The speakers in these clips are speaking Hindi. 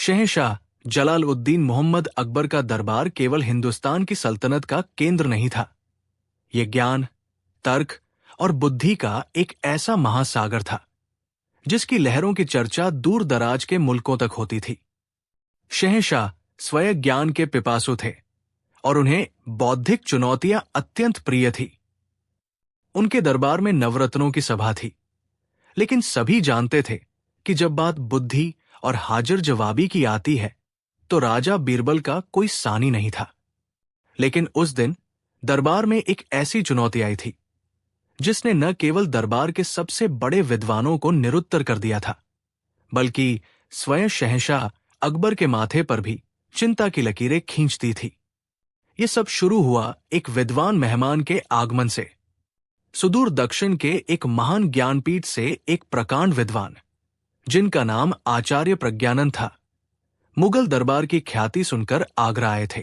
शहंशाह जलालुद्दीन मोहम्मद अकबर का दरबार केवल हिंदुस्तान की सल्तनत का केंद्र नहीं था। यह ज्ञान, तर्क और बुद्धि का एक ऐसा महासागर था जिसकी लहरों की चर्चा दूर दराज के मुल्कों तक होती थी। शहंशाह स्वयं ज्ञान के पिपासु थे और उन्हें बौद्धिक चुनौतियां अत्यंत प्रिय थी। उनके दरबार में नवरत्नों की सभा थी, लेकिन सभी जानते थे कि जब बात बुद्धि और हाजिर जवाबी की आती है तो राजा बीरबल का कोई सानी नहीं था। लेकिन उस दिन दरबार में एक ऐसी चुनौती आई थी जिसने न केवल दरबार के सबसे बड़े विद्वानों को निरुत्तर कर दिया था, बल्कि स्वयं शहंशाह अकबर के माथे पर भी चिंता की लकीरें खींचती थी। यह सब शुरू हुआ एक विद्वान मेहमान के आगमन से। सुदूर दक्षिण के एक महान ज्ञानपीठ से एक प्रकांड विद्वान, जिनका नाम आचार्य प्रज्ञानंद था, मुगल दरबार की ख्याति सुनकर आगरा आए थे।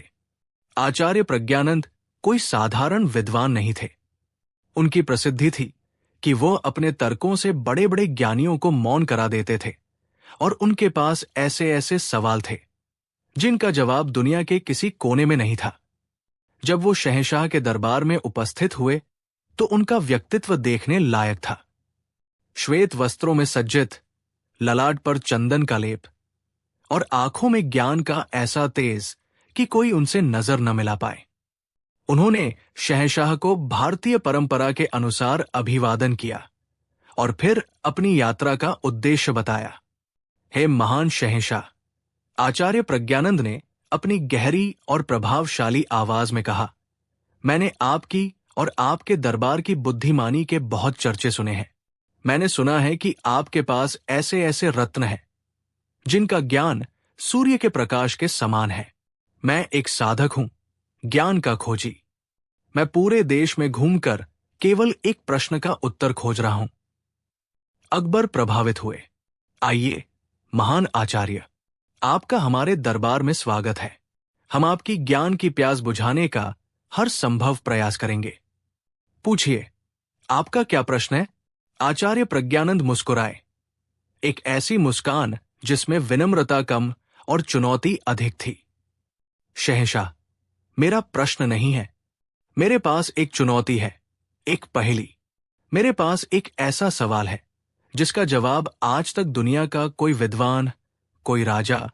आचार्य प्रज्ञानंद कोई साधारण विद्वान नहीं थे। उनकी प्रसिद्धि थी कि वो अपने तर्कों से बड़े बड़े ज्ञानियों को मौन करा देते थे और उनके पास ऐसे ऐसे सवाल थे जिनका जवाब दुनिया के किसी कोने में नहीं था। जब वो शहंशाह के दरबार में उपस्थित हुए तो उनका व्यक्तित्व देखने लायक था। श्वेत वस्त्रों में सज्जित, ललाट पर चंदन का लेप और आंखों में ज्ञान का ऐसा तेज कि कोई उनसे नजर न मिला पाए। उन्होंने शहंशाह को भारतीय परंपरा के अनुसार अभिवादन किया और फिर अपनी यात्रा का उद्देश्य बताया। हे महान शहंशाह, आचार्य प्रज्ञानंद ने अपनी गहरी और प्रभावशाली आवाज में कहा, मैंने आपकी और आपके दरबार की बुद्धिमानी के बहुत चर्चे सुने हैं। मैंने सुना है कि आपके पास ऐसे ऐसे रत्न हैं जिनका ज्ञान सूर्य के प्रकाश के समान है। मैं एक साधक हूं, ज्ञान का खोजी। मैं पूरे देश में घूमकर केवल एक प्रश्न का उत्तर खोज रहा हूं। अकबर प्रभावित हुए। आइए महान आचार्य, आपका हमारे दरबार में स्वागत है। हम आपकी ज्ञान की प्यास बुझाने का हर संभव प्रयास करेंगे। पूछिए, आपका क्या प्रश्न है? आचार्य प्रज्ञानंद मुस्कुराए, एक ऐसी मुस्कान जिसमें विनम्रता कम और चुनौती अधिक थी। शहंशाह, मेरा प्रश्न नहीं है, मेरे पास एक चुनौती है, एक पहेली। मेरे पास एक ऐसा सवाल है जिसका जवाब आज तक दुनिया का कोई विद्वान, कोई राजा,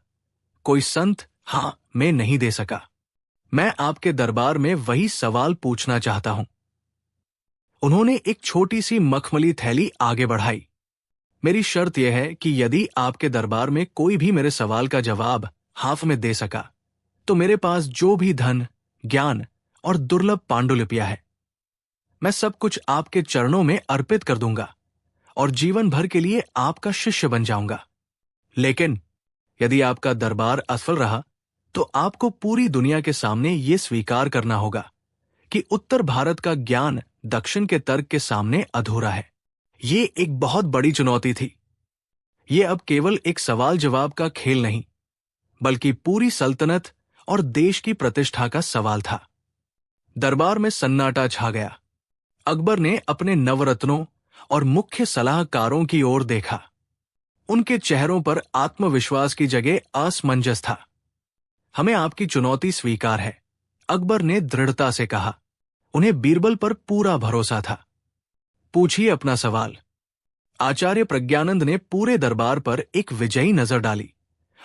कोई संत मैं नहीं दे सका। मैं आपके दरबार में वही सवाल पूछना चाहता हूं। उन्होंने एक छोटी सी मखमली थैली आगे बढ़ाई। मेरी शर्त यह है कि यदि आपके दरबार में कोई भी मेरे सवाल का जवाब हाफ में दे सका तो मेरे पास जो भी धन, ज्ञान और दुर्लभ पांडुलिपियां है, मैं सब कुछ आपके चरणों में अर्पित कर दूंगा और जीवन भर के लिए आपका शिष्य बन जाऊंगा। लेकिन यदि आपका दरबार असफल रहा तो आपको पूरी दुनिया के सामने यह स्वीकार करना होगा कि उत्तर भारत का ज्ञान दक्षिण के तर्क के सामने अधूरा है। ये एक बहुत बड़ी चुनौती थी। ये अब केवल एक सवाल जवाब का खेल नहीं, बल्कि पूरी सल्तनत और देश की प्रतिष्ठा का सवाल था। दरबार में सन्नाटा छा गया। अकबर ने अपने नवरत्नों और मुख्य सलाहकारों की ओर देखा। उनके चेहरों पर आत्मविश्वास की जगह असमंजस था। हमें आपकी चुनौती स्वीकार है, अकबर ने दृढ़ता से कहा। उन्हें बीरबल पर पूरा भरोसा था। पूछिए अपना सवाल। आचार्य प्रज्ञानंद ने पूरे दरबार पर एक विजयी नजर डाली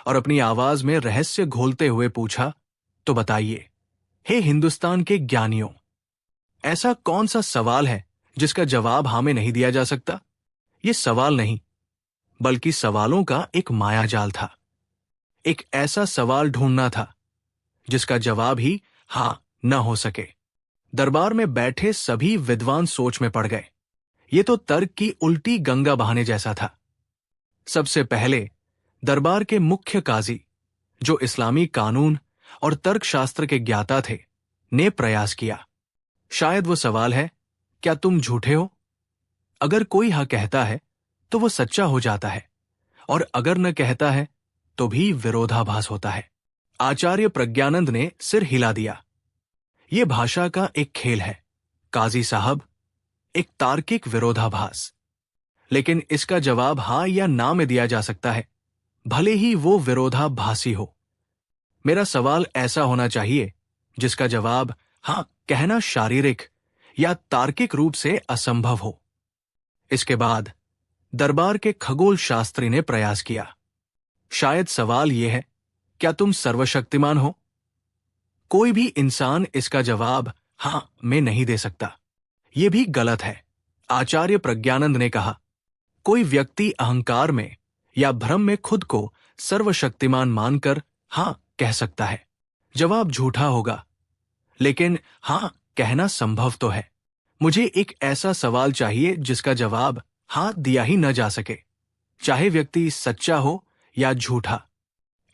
और अपनी आवाज में रहस्य घोलते हुए पूछा, तो बताइए, हे हिंदुस्तान के ज्ञानियों, ऐसा कौन सा सवाल है जिसका जवाब हमें नहीं दिया जा सकता? यह सवाल नहीं, बल्कि सवालों का एक मायाजाल था। एक ऐसा सवाल ढूंढना था जिसका जवाब ही न हो सके। दरबार में बैठे सभी विद्वान सोच में पड़ गए। ये तो तर्क की उल्टी गंगा बहाने जैसा था। सबसे पहले दरबार के मुख्य काजी, जो इस्लामी कानून और तर्कशास्त्र के ज्ञाता थे, ने प्रयास किया। शायद वो सवाल है, क्या तुम झूठे हो? अगर कोई कहता है तो वो सच्चा हो जाता है, और अगर न कहता है तो भी विरोधाभास होता है। आचार्य प्रज्ञानंद ने सिर हिला दिया। ये भाषा का एक खेल है, काजी साहब, एक तार्किक विरोधाभास। लेकिन इसका जवाब हाँ या ना में दिया जा सकता है, भले ही वो विरोधाभासी हो। मेरा सवाल ऐसा होना चाहिए जिसका जवाब हां कहना शारीरिक या तार्किक रूप से असंभव हो। इसके बाद दरबार के खगोल शास्त्री ने प्रयास किया। शायद सवाल यह है, क्या तुम सर्वशक्तिमान हो? कोई भी इंसान इसका जवाब हां में नहीं दे सकता। यह भी गलत है। आचार्य प्रज्ञानंद ने कहा, कोई व्यक्ति अहंकार में या भ्रम में खुद को सर्वशक्तिमान मानकर हां कह सकता है। जवाब झूठा होगा, लेकिन हां कहना संभव तो है। मुझे एक ऐसा सवाल चाहिए जिसका जवाब हां दिया ही न जा सके, चाहे व्यक्ति सच्चा हो या झूठा।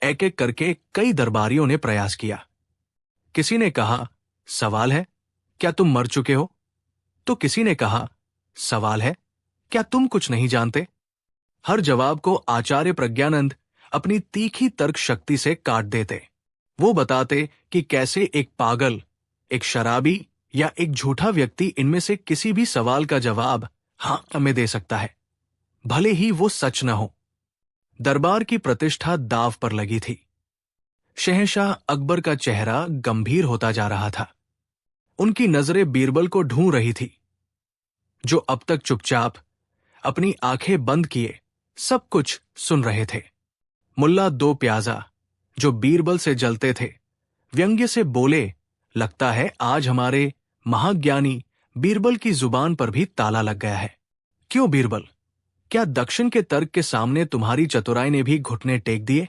एक एक करके कई दरबारियों ने प्रयास किया। किसी ने कहा, सवाल है, क्या तुम मर चुके हो? तो किसी ने कहा, सवाल है, क्या तुम कुछ नहीं जानते? हर जवाब को आचार्य प्रज्ञानंद अपनी तीखी तर्क शक्ति से काट देते। वो बताते कि कैसे एक पागल, एक शराबी या एक झूठा व्यक्ति इनमें से किसी भी सवाल का जवाब हां में दे सकता है, भले ही वो सच न हो। दरबार की प्रतिष्ठा दांव पर लगी थी। शहंशाह अकबर का चेहरा गंभीर होता जा रहा था। उनकी नजरें बीरबल को ढूंढ रही थी, जो अब तक चुपचाप अपनी आंखें बंद किए सब कुछ सुन रहे थे। मुल्ला दो प्याजा, जो बीरबल से जलते थे, व्यंग्य से बोले, लगता है आज हमारे महाज्ञानी बीरबल की जुबान पर भी ताला लग गया है। क्यों बीरबल, क्या दक्षिण के तर्क के सामने तुम्हारी चतुराई ने भी घुटने टेक दिए?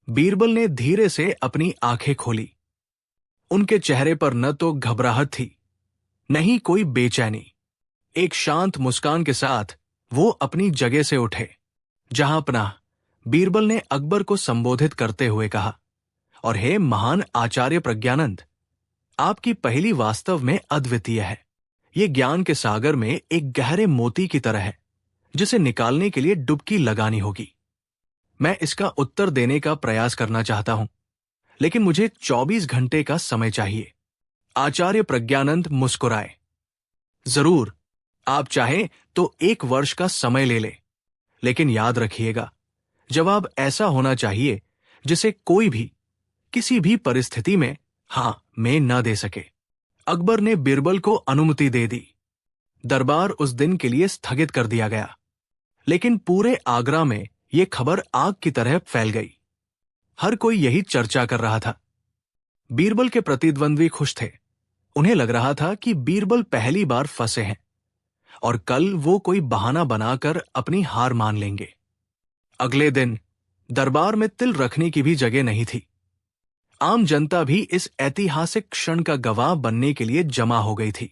बीरबल ने धीरे से अपनी आंखें खोली। उनके चेहरे पर न तो घबराहट थी, न ही कोई बेचैनी। एक शांत मुस्कान के साथ वो अपनी जगह से उठे। जहां पनाह, बीरबल ने अकबर को संबोधित करते हुए कहा, और हे महान आचार्य प्रज्ञानंद, आपकी पहेली वास्तव में अद्वितीय है। ये ज्ञान के सागर में एक गहरे मोती की तरह है, जिसे निकालने के लिए डुबकी लगानी होगी। मैं इसका उत्तर देने का प्रयास करना चाहता हूं, लेकिन मुझे 24 घंटे का समय चाहिए। आचार्य प्रज्ञानंद मुस्कुराए। जरूर, आप चाहें तो 1 वर्ष का समय ले ले, लेकिन याद रखिएगा, जवाब ऐसा होना चाहिए जिसे कोई भी किसी भी परिस्थिति में हां में न दे सके। अकबर ने बीरबल को अनुमति दे दी। दरबार उस दिन के लिए स्थगित कर दिया गया, लेकिन पूरे आगरा में यह खबर आग की तरह फैल गई। हर कोई यही चर्चा कर रहा था। बीरबल के प्रतिद्वंद्वी खुश थे। उन्हें लग रहा था कि बीरबल पहली बार फंसे हैं और कल वो कोई बहाना बनाकर अपनी हार मान लेंगे। अगले दिन दरबार में तिल रखने की भी जगह नहीं थी। आम जनता भी इस ऐतिहासिक क्षण का गवाह बनने के लिए जमा हो गई थी।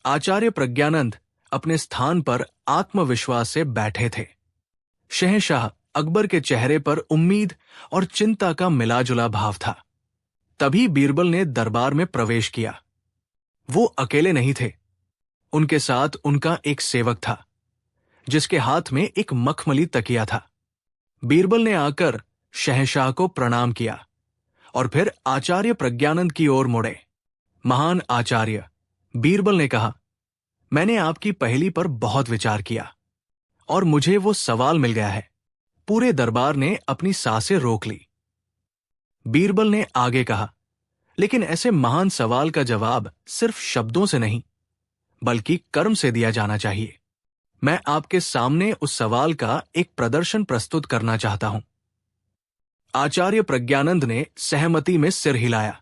आचार्य प्रज्ञानंद अपने स्थान पर आत्मविश्वास से बैठे थे। शहंशाह अकबर के चेहरे पर उम्मीद और चिंता का मिलाजुला भाव था। तभी बीरबल ने दरबार में प्रवेश किया। वो अकेले नहीं थे। उनके साथ उनका एक सेवक था, जिसके हाथ में एक मखमली तकिया था। बीरबल ने आकर शहंशाह को प्रणाम किया और फिर आचार्य प्रज्ञानंद की ओर मुड़े। महान आचार्य, बीरबल ने कहा, मैंने आपकी पहेली पर बहुत विचार किया और मुझे वो सवाल मिल गया है। पूरे दरबार ने अपनी सांसें रोक ली। बीरबल ने आगे कहा, लेकिन ऐसे महान सवाल का जवाब सिर्फ शब्दों से नहीं, बल्कि कर्म से दिया जाना चाहिए। मैं आपके सामने उस सवाल का एक प्रदर्शन प्रस्तुत करना चाहता हूं। आचार्य प्रज्ञानंद ने सहमति में सिर हिलाया।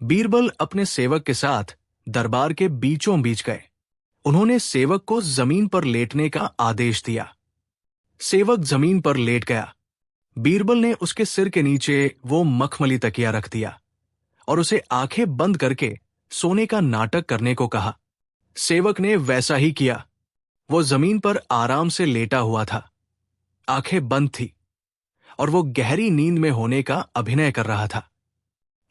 बीरबल अपने सेवक के साथ दरबार के बीचों बीच गए। उन्होंने सेवक को जमीन पर लेटने का आदेश दिया। सेवक जमीन पर लेट गया। बीरबल ने उसके सिर के नीचे वो मखमली तकिया रख दिया और उसे आंखें बंद करके सोने का नाटक करने को कहा। सेवक ने वैसा ही किया। वो जमीन पर आराम से लेटा हुआ था, आंखें बंद थी और वो गहरी नींद में होने का अभिनय कर रहा था।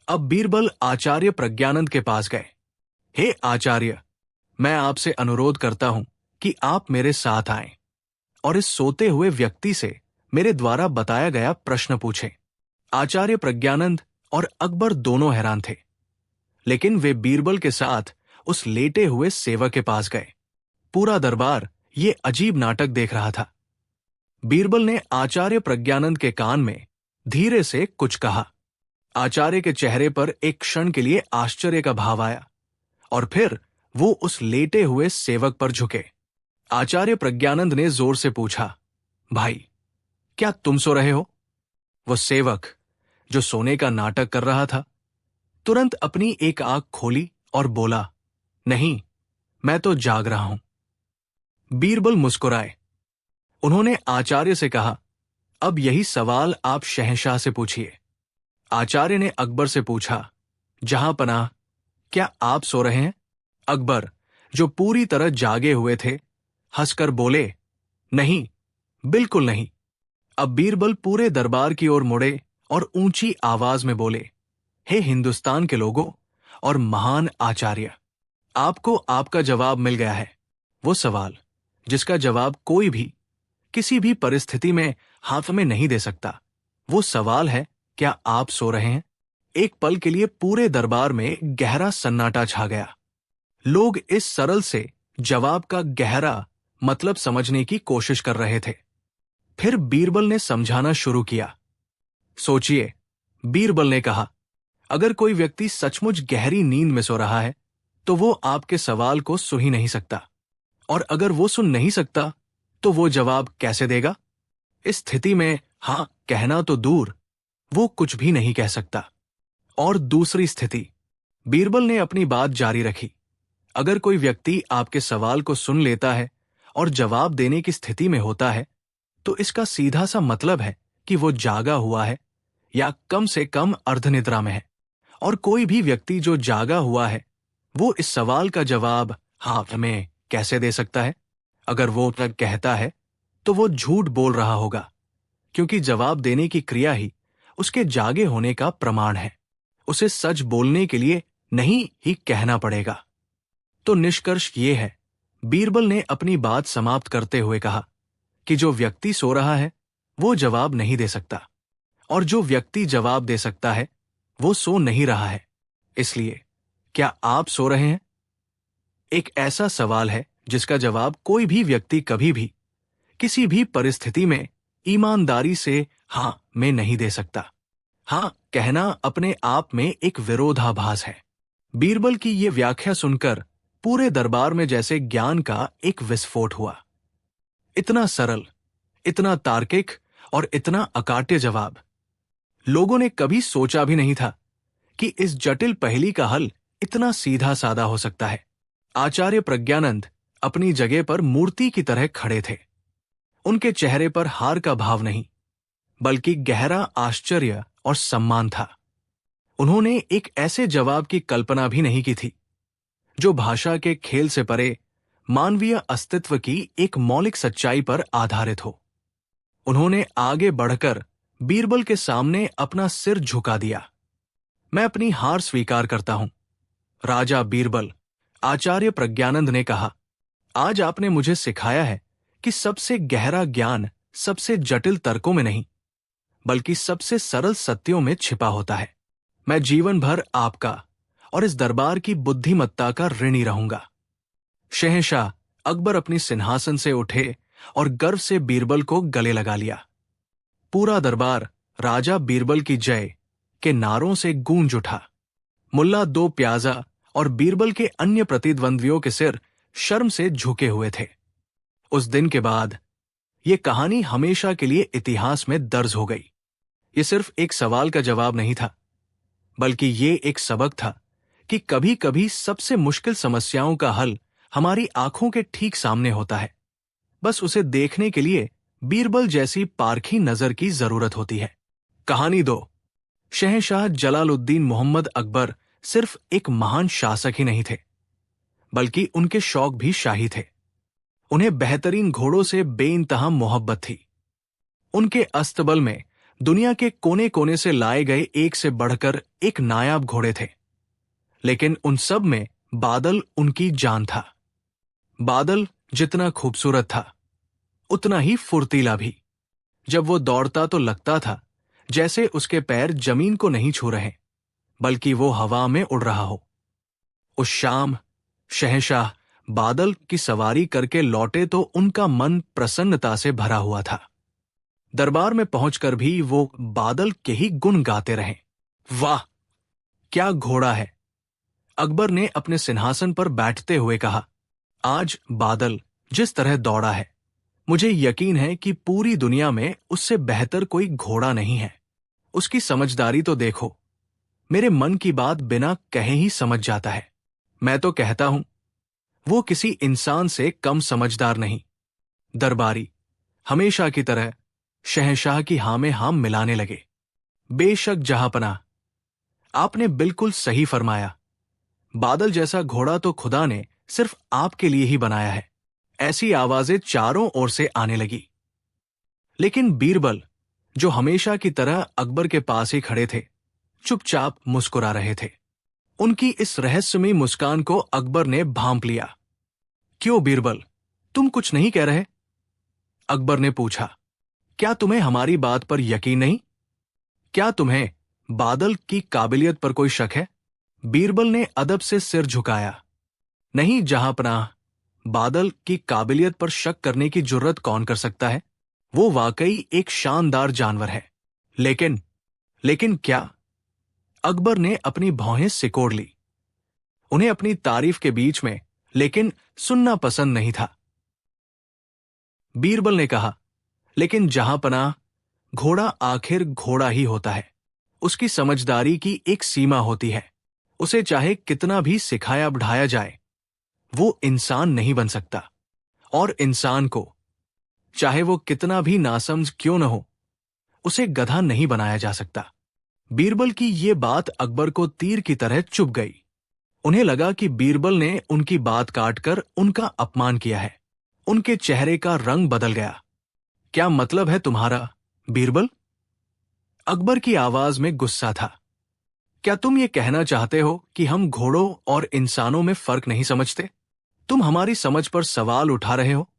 अब बीरबल आचार्य प्रज्ञानंद के पास गए। हे आचार्य, मैं आपसे अनुरोध करता हूं कि आप मेरे साथ आएं और इस सोते हुए व्यक्ति से मेरे द्वारा बताया गया प्रश्न पूछें। आचार्य प्रज्ञानंद और अकबर दोनों हैरान थे, लेकिन वे बीरबल के साथ उस लेटे हुए सेवक के पास गए। पूरा दरबार ये अजीब नाटक देख रहा था। बीरबल ने आचार्य प्रज्ञानंद के कान में धीरे से कुछ कहा। आचार्य के चेहरे पर एक क्षण के लिए आश्चर्य का भाव आया और फिर वो उस लेटे हुए सेवक पर झुके। आचार्य प्रज्ञानंद ने जोर से पूछा, भाई, क्या तुम सो रहे हो? वो सेवक, जो सोने का नाटक कर रहा था, तुरंत अपनी एक आंख खोली और बोला, नहीं, मैं तो जाग रहा हूं। बीरबल मुस्कुराए। उन्होंने आचार्य से कहा, अब यही सवाल आप शहंशाह से पूछिए। आचार्य ने अकबर से पूछा, जहां पनाह, क्या आप सो रहे हैं? अकबर, जो पूरी तरह जागे हुए थे, हंसकर बोले, नहीं, बिल्कुल नहीं। अब बीरबल पूरे दरबार की ओर मुड़े और ऊंची आवाज में बोले, हे हिंदुस्तान के लोगों और महान आचार्य, आपको आपका जवाब मिल गया है। वो सवाल जिसका जवाब कोई भी किसी भी परिस्थिति में हाथ में नहीं दे सकता। वो सवाल है, क्या आप सो रहे हैं? एक पल के लिए पूरे दरबार में गहरा सन्नाटा छा गया। लोग इस सरल से जवाब का गहरा मतलब समझने की कोशिश कर रहे थे। फिर बीरबल ने समझाना शुरू किया। सोचिए, बीरबल ने कहा, अगर कोई व्यक्ति सचमुच गहरी नींद में सो रहा है तो वो आपके सवाल को सुन ही नहीं सकता, और अगर वो सुन नहीं सकता तो वो जवाब कैसे देगा? इस स्थिति में हां कहना तो दूर, वो कुछ भी नहीं कह सकता। और दूसरी स्थिति, बीरबल ने अपनी बात जारी रखी, अगर कोई व्यक्ति आपके सवाल को सुन लेता है और जवाब देने की स्थिति में होता है तो इसका सीधा सा मतलब है कि वो जागा हुआ है या कम से कम अर्धनिद्रा में है। और कोई भी व्यक्ति जो जागा हुआ है वो इस सवाल का जवाब हाँ में कैसे दे सकता है? अगर वो कहता है तो वो झूठ बोल रहा होगा, क्योंकि जवाब देने की क्रिया ही उसके जागे होने का प्रमाण है। उसे सच बोलने के लिए नहीं ही कहना पड़ेगा। तो निष्कर्ष ये है, बीरबल ने अपनी बात समाप्त करते हुए कहा कि जो व्यक्ति सो रहा है वो जवाब नहीं दे सकता, और जो व्यक्ति जवाब दे सकता है वो सो नहीं रहा है। इसलिए क्या आप सो रहे हैं? एक ऐसा सवाल है जिसका जवाब कोई भी व्यक्ति कभी भी किसी भी परिस्थिति में ईमानदारी से हां में नहीं दे सकता। हां कहना अपने आप में एक विरोधाभास है। बीरबल की ये व्याख्या सुनकर पूरे दरबार में जैसे ज्ञान का एक विस्फोट हुआ। इतना सरल, इतना तार्किक और इतना अकाट्य जवाब लोगों ने कभी सोचा भी नहीं था कि इस जटिल पहेली का हल इतना सीधा साधा हो सकता है। आचार्य प्रज्ञानंद अपनी जगह पर मूर्ति की तरह खड़े थे। उनके चेहरे पर हार का भाव नहीं, बल्कि गहरा आश्चर्य और सम्मान था। उन्होंने एक ऐसे जवाब की कल्पना भी नहीं की थी जो भाषा के खेल से परे मानवीय अस्तित्व की एक मौलिक सच्चाई पर आधारित हो। उन्होंने आगे बढ़कर बीरबल के सामने अपना सिर झुका दिया। मैं अपनी हार स्वीकार करता हूं, राजा बीरबल। आचार्य प्रज्ञानंद ने कहा, आज आपने मुझे सिखाया है कि सबसे गहरा ज्ञान सबसे जटिल तर्कों में नहीं, बल्कि सबसे सरल सत्यों में छिपा होता है। मैं जीवन भर आपका और इस दरबार की बुद्धिमत्ता का ऋणी रहूंगा। शहंशाह अकबर अपनी सिंहासन से उठे और गर्व से बीरबल को गले लगा लिया। पूरा दरबार राजा बीरबल की जय के नारों से गूंज उठा। मुल्ला दो प्याजा और बीरबल के अन्य प्रतिद्वंद्वियों के सिर शर्म से झुके हुए थे। उस दिन के बाद ये कहानी हमेशा के लिए इतिहास में दर्ज हो गई। ये सिर्फ एक सवाल का जवाब नहीं था, बल्कि ये एक सबक था कि कभी कभी सबसे मुश्किल समस्याओं का हल हमारी आंखों के ठीक सामने होता है। बस उसे देखने के लिए बीरबल जैसी पारखी नजर की जरूरत होती है। कहानी 2। शहंशाह जलालुद्दीन मोहम्मद अकबर सिर्फ एक महान शासक ही नहीं थे, बल्कि उनके शौक भी शाही थे। उन्हें बेहतरीन घोड़ों से बेइंतहा मोहब्बत थी। उनके अस्तबल में दुनिया के कोने कोने से लाए गए एक से बढ़कर एक नायाब घोड़े थे, लेकिन उन सब में बादल उनकी जान था। बादल जितना खूबसूरत था, उतना ही फुर्तीला भी। जब वो दौड़ता तो लगता था जैसे उसके पैर जमीन को नहीं छू रहे, बल्कि वो हवा में उड़ रहा हो। उस शाम शहंशाह बादल की सवारी करके लौटे तो उनका मन प्रसन्नता से भरा हुआ था। दरबार में पहुंचकर भी वो बादल के ही गुण गाते रहे। वाह, क्या घोड़ा है! अकबर ने अपने सिंहासन पर बैठते हुए कहा। आज बादल जिस तरह दौड़ा है, मुझे यकीन है कि पूरी दुनिया में उससे बेहतर कोई घोड़ा नहीं है। उसकी समझदारी तो देखो, मेरे मन की बात बिना कहे ही समझ जाता है। मैं तो कहता हूं, वो किसी इंसान से कम समझदार नहीं। दरबारी हमेशा की तरह शहंशाह की हाँ में हाँ मिलाने लगे। बेशक जहांपनाह, आपने बिल्कुल सही फरमाया। बादल जैसा घोड़ा तो खुदा ने सिर्फ आपके लिए ही बनाया है। ऐसी आवाजें चारों ओर से आने लगी। लेकिन बीरबल, जो हमेशा की तरह अकबर के पास ही खड़े थे, चुपचाप मुस्कुरा रहे थे। उनकी इस रहस्यमयी मुस्कान को अकबर ने भांप लिया। क्यों बीरबल, तुम कुछ नहीं कह रहे? अकबर ने पूछा। क्या तुम्हें हमारी बात पर यकीन नहीं? क्या तुम्हें बादल की काबिलियत पर कोई शक है? बीरबल ने अदब से सिर झुकाया। नहीं जहांपनाह, बादल की काबिलियत पर शक करने की जुर्रत कौन कर सकता है? वो वाकई एक शानदार जानवर है। लेकिन क्या? अकबर ने अपनी भौहें सिकोड़ ली। उन्हें अपनी तारीफ के बीच में लेकिन सुनना पसंद नहीं था। बीरबल ने कहा, लेकिन जहांपनाह, घोड़ा आखिर घोड़ा ही होता है। उसकी समझदारी की एक सीमा होती है। उसे चाहे कितना भी सिखाया बढ़ाया जाए, वो इंसान नहीं बन सकता। और इंसान को, चाहे वो कितना भी नासमझ क्यों न हो, उसे गधा नहीं बनाया जा सकता। बीरबल की ये बात अकबर को तीर की तरह चुभ गई। उन्हें लगा कि बीरबल ने उनकी बात काटकर उनका अपमान किया है। उनके चेहरे का रंग बदल गया। क्या मतलब है तुम्हारा, बीरबल? अकबर की आवाज में गुस्सा था। क्या तुम ये कहना चाहते हो कि हम घोड़ों और इंसानों में फर्क नहीं समझते? तुम हमारी समझ पर सवाल उठा रहे हो?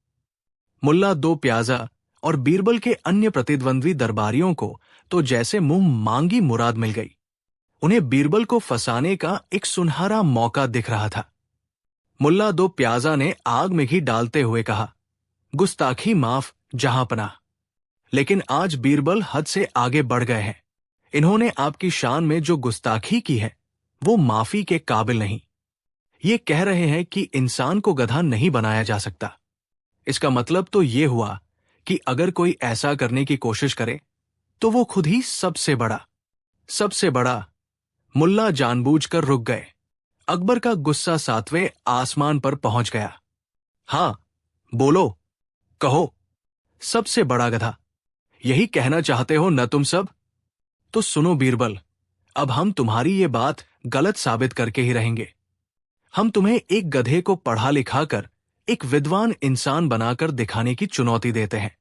मुल्ला दो प्याजा और बीरबल के अन्य प्रतिद्वंद्वी दरबारियों को तो जैसे मुंह मांगी मुराद मिल गई। उन्हें बीरबल को फंसाने का एक सुनहरा मौका दिख रहा था। मुल्ला दो प्याजा ने आग में घी डालते हुए कहा, गुस्ताखी माफ जहांपनाह, लेकिन आज बीरबल हद से आगे बढ़ गए हैं। इन्होंने आपकी शान में जो गुस्ताखी की है, वो माफी के काबिल नहीं। ये कह रहे हैं कि इंसान को गधा नहीं बनाया जा सकता। इसका मतलब तो ये हुआ कि अगर कोई ऐसा करने की कोशिश करे तो वो खुद ही सबसे बड़ा। मुल्ला जानबूझकर रुक गए। अकबर का गुस्सा 7वें आसमान पर पहुंच गया। हां, बोलो, कहो, सबसे बड़ा गधा, यही कहना चाहते हो न तुम सब? तो सुनो बीरबल, अब हम तुम्हारी ये बात गलत साबित करके ही रहेंगे। हम तुम्हें एक गधे को पढ़ा लिखाकर एक विद्वान इंसान बनाकर दिखाने की चुनौती देते हैं।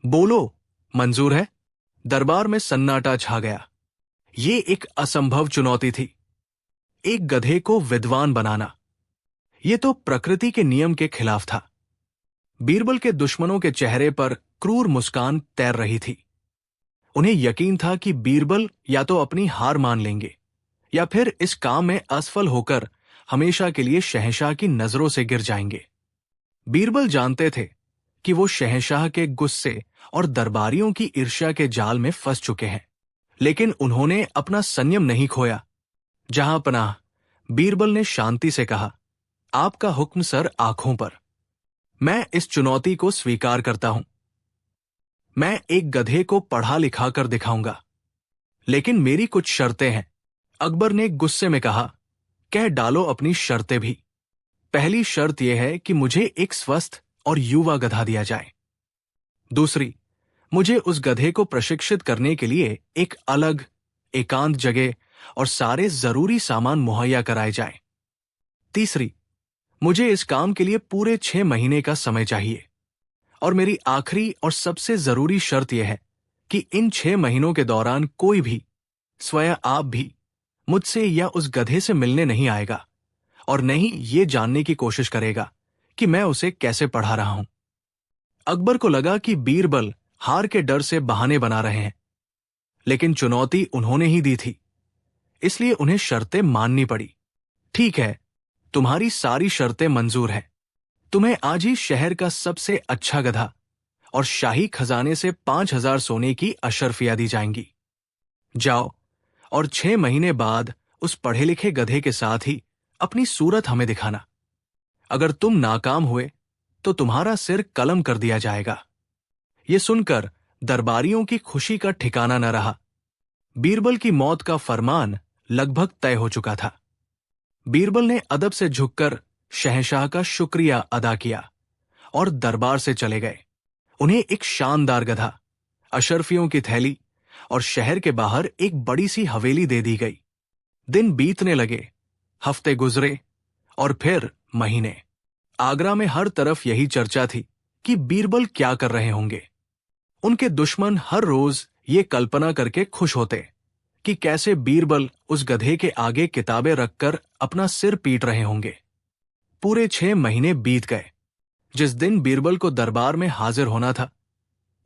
बोलो, मंजूर है? दरबार में सन्नाटा छा गया। ये एक असंभव चुनौती थी। एक गधे को विद्वान बनाना, ये तो प्रकृति के नियम के खिलाफ था। बीरबल के दुश्मनों के चेहरे पर क्रूर मुस्कान तैर रही थी। उन्हें यकीन था कि बीरबल या तो अपनी हार मान लेंगे या फिर इस काम में असफल होकर हमेशा के लिए शहंशाह की नजरों से गिर जाएंगे। बीरबल जानते थे कि वो शहंशाह के गुस्से और दरबारियों की ईर्ष्या के जाल में फंस चुके हैं, लेकिन उन्होंने अपना संयम नहीं खोया। जहांपनाह, बीरबल ने शांति से कहा, आपका हुक्म सर आंखों पर। मैं इस चुनौती को स्वीकार करता हूं। मैं एक गधे को पढ़ा लिखा कर दिखाऊंगा, लेकिन मेरी कुछ शर्तें हैं। अकबर ने गुस्से में कहा, कह डालो अपनी शर्तें भी। पहली शर्त यह है कि मुझे एक स्वस्थ और युवा गधा दिया जाए। दूसरी, मुझे उस गधे को प्रशिक्षित करने के लिए एक अलग, एकांत जगह और सारे जरूरी सामान मुहैया कराए जाएं। तीसरी, मुझे इस काम के लिए पूरे 6 महीने का समय चाहिए। और मेरी आखिरी और सबसे जरूरी शर्त यह है कि इन 6 महीनों के दौरान कोई भी, स्वयं आप भी, मुझसे या उस गधे से मिलने नहीं आएगा और न ही ये जानने की कोशिश करेगा कि मैं उसे कैसे पढ़ा रहा हूं। अकबर को लगा कि बीरबल हार के डर से बहाने बना रहे हैं, लेकिन चुनौती उन्होंने ही दी थी, इसलिए उन्हें शर्तें माननी पड़ी। ठीक है, तुम्हारी सारी शर्तें मंजूर हैं। तुम्हें आज ही शहर का सबसे अच्छा गधा और शाही खजाने से 5,000 सोने की अशर्फियां दी जाएंगी। जाओ और 6 महीने बाद उस पढ़े लिखे गधे के साथ ही अपनी सूरत हमें दिखाना। अगर तुम नाकाम हुए तो तुम्हारा सिर कलम कर दिया जाएगा। ये सुनकर दरबारियों की खुशी का ठिकाना न रहा। बीरबल की मौत का फरमान लगभग तय हो चुका था। बीरबल ने अदब से झुककर शहंशाह का शुक्रिया अदा किया और दरबार से चले गए। उन्हें एक शानदार गधा, अशर्फियों की थैली और शहर के बाहर एक बड़ी सी हवेली दे दी गई। दिन बीतने लगे, हफ्ते गुजरे और फिर महीने। आगरा में हर तरफ यही चर्चा थी कि बीरबल क्या कर रहे होंगे। उनके दुश्मन हर रोज ये कल्पना करके खुश होते कि कैसे बीरबल उस गधे के आगे किताबें रखकर अपना सिर पीट रहे होंगे। पूरे 6 महीने बीत गए। जिस दिन बीरबल को दरबार में हाजिर होना था,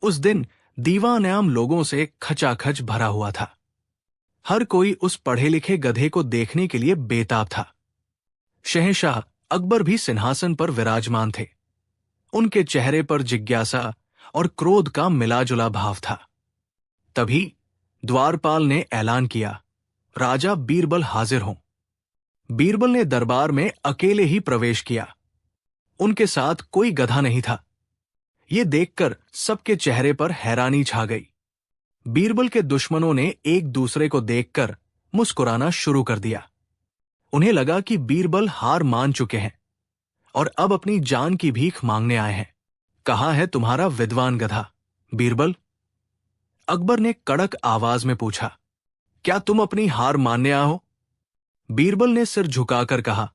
उस दिन दीवान-ए-आम लोगों से खचाखच भरा हुआ था। हर कोई उस पढ़े लिखे गधे को देखने के लिए बेताब था। शहंशाह अकबर भी सिंहासन पर विराजमान थे। उनके चेहरे पर जिज्ञासा और क्रोध का मिलाजुला भाव था। तभी द्वारपाल ने ऐलान किया, राजा बीरबल हाजिर हों। बीरबल ने दरबार में अकेले ही प्रवेश किया। उनके साथ कोई गधा नहीं था। ये देखकर सबके चेहरे पर हैरानी छा गई। बीरबल के दुश्मनों ने एक दूसरे को देखकर मुस्कुराना शुरू कर दिया। उन्हें लगा कि बीरबल हार मान चुके हैं और अब अपनी जान की भीख मांगने आए हैं। कहाँ है तुम्हारा विद्वान गधा, बीरबल? अकबर ने कड़क आवाज में पूछा। क्या तुम अपनी हार मानने आए हो? बीरबल ने सिर झुकाकर कहा,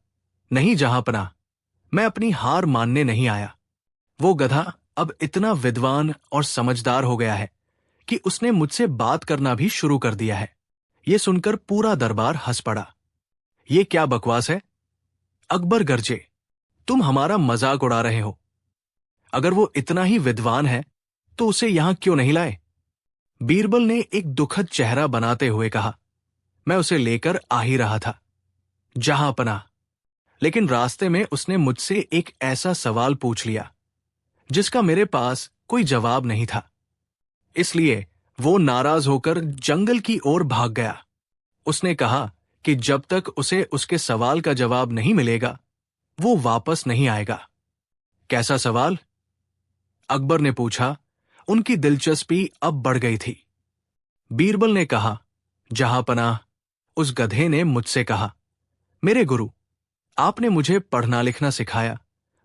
नहीं जहांपनाह, मैं अपनी हार मानने नहीं आया। वो गधा अब इतना विद्वान और समझदार हो गया है कि उसने मुझसे बात करना भी शुरू कर दिया है। ये सुनकर पूरा दरबार हंस पड़ा। ये क्या बकवास है? अकबर गरजे, तुम हमारा मजाक उड़ा रहे हो। अगर वो इतना ही विद्वान है तो उसे यहां क्यों नहीं लाए? बीरबल ने एक दुखद चेहरा बनाते हुए कहा, मैं उसे लेकर आ ही रहा था, जहांपनाह। लेकिन रास्ते में उसने मुझसे एक ऐसा सवाल पूछ लिया जिसका मेरे पास कोई जवाब नहीं था। इसलिए वो नाराज होकर जंगल की ओर भाग गया। उसने कहा कि जब तक उसे उसके सवाल का जवाब नहीं मिलेगा, वो वापस नहीं आएगा। कैसा सवाल? अकबर ने पूछा। उनकी दिलचस्पी अब बढ़ गई थी। बीरबल ने कहा, जहांपनाह, उस गधे ने मुझसे कहा, मेरे गुरु, आपने मुझे पढ़ना लिखना सिखाया,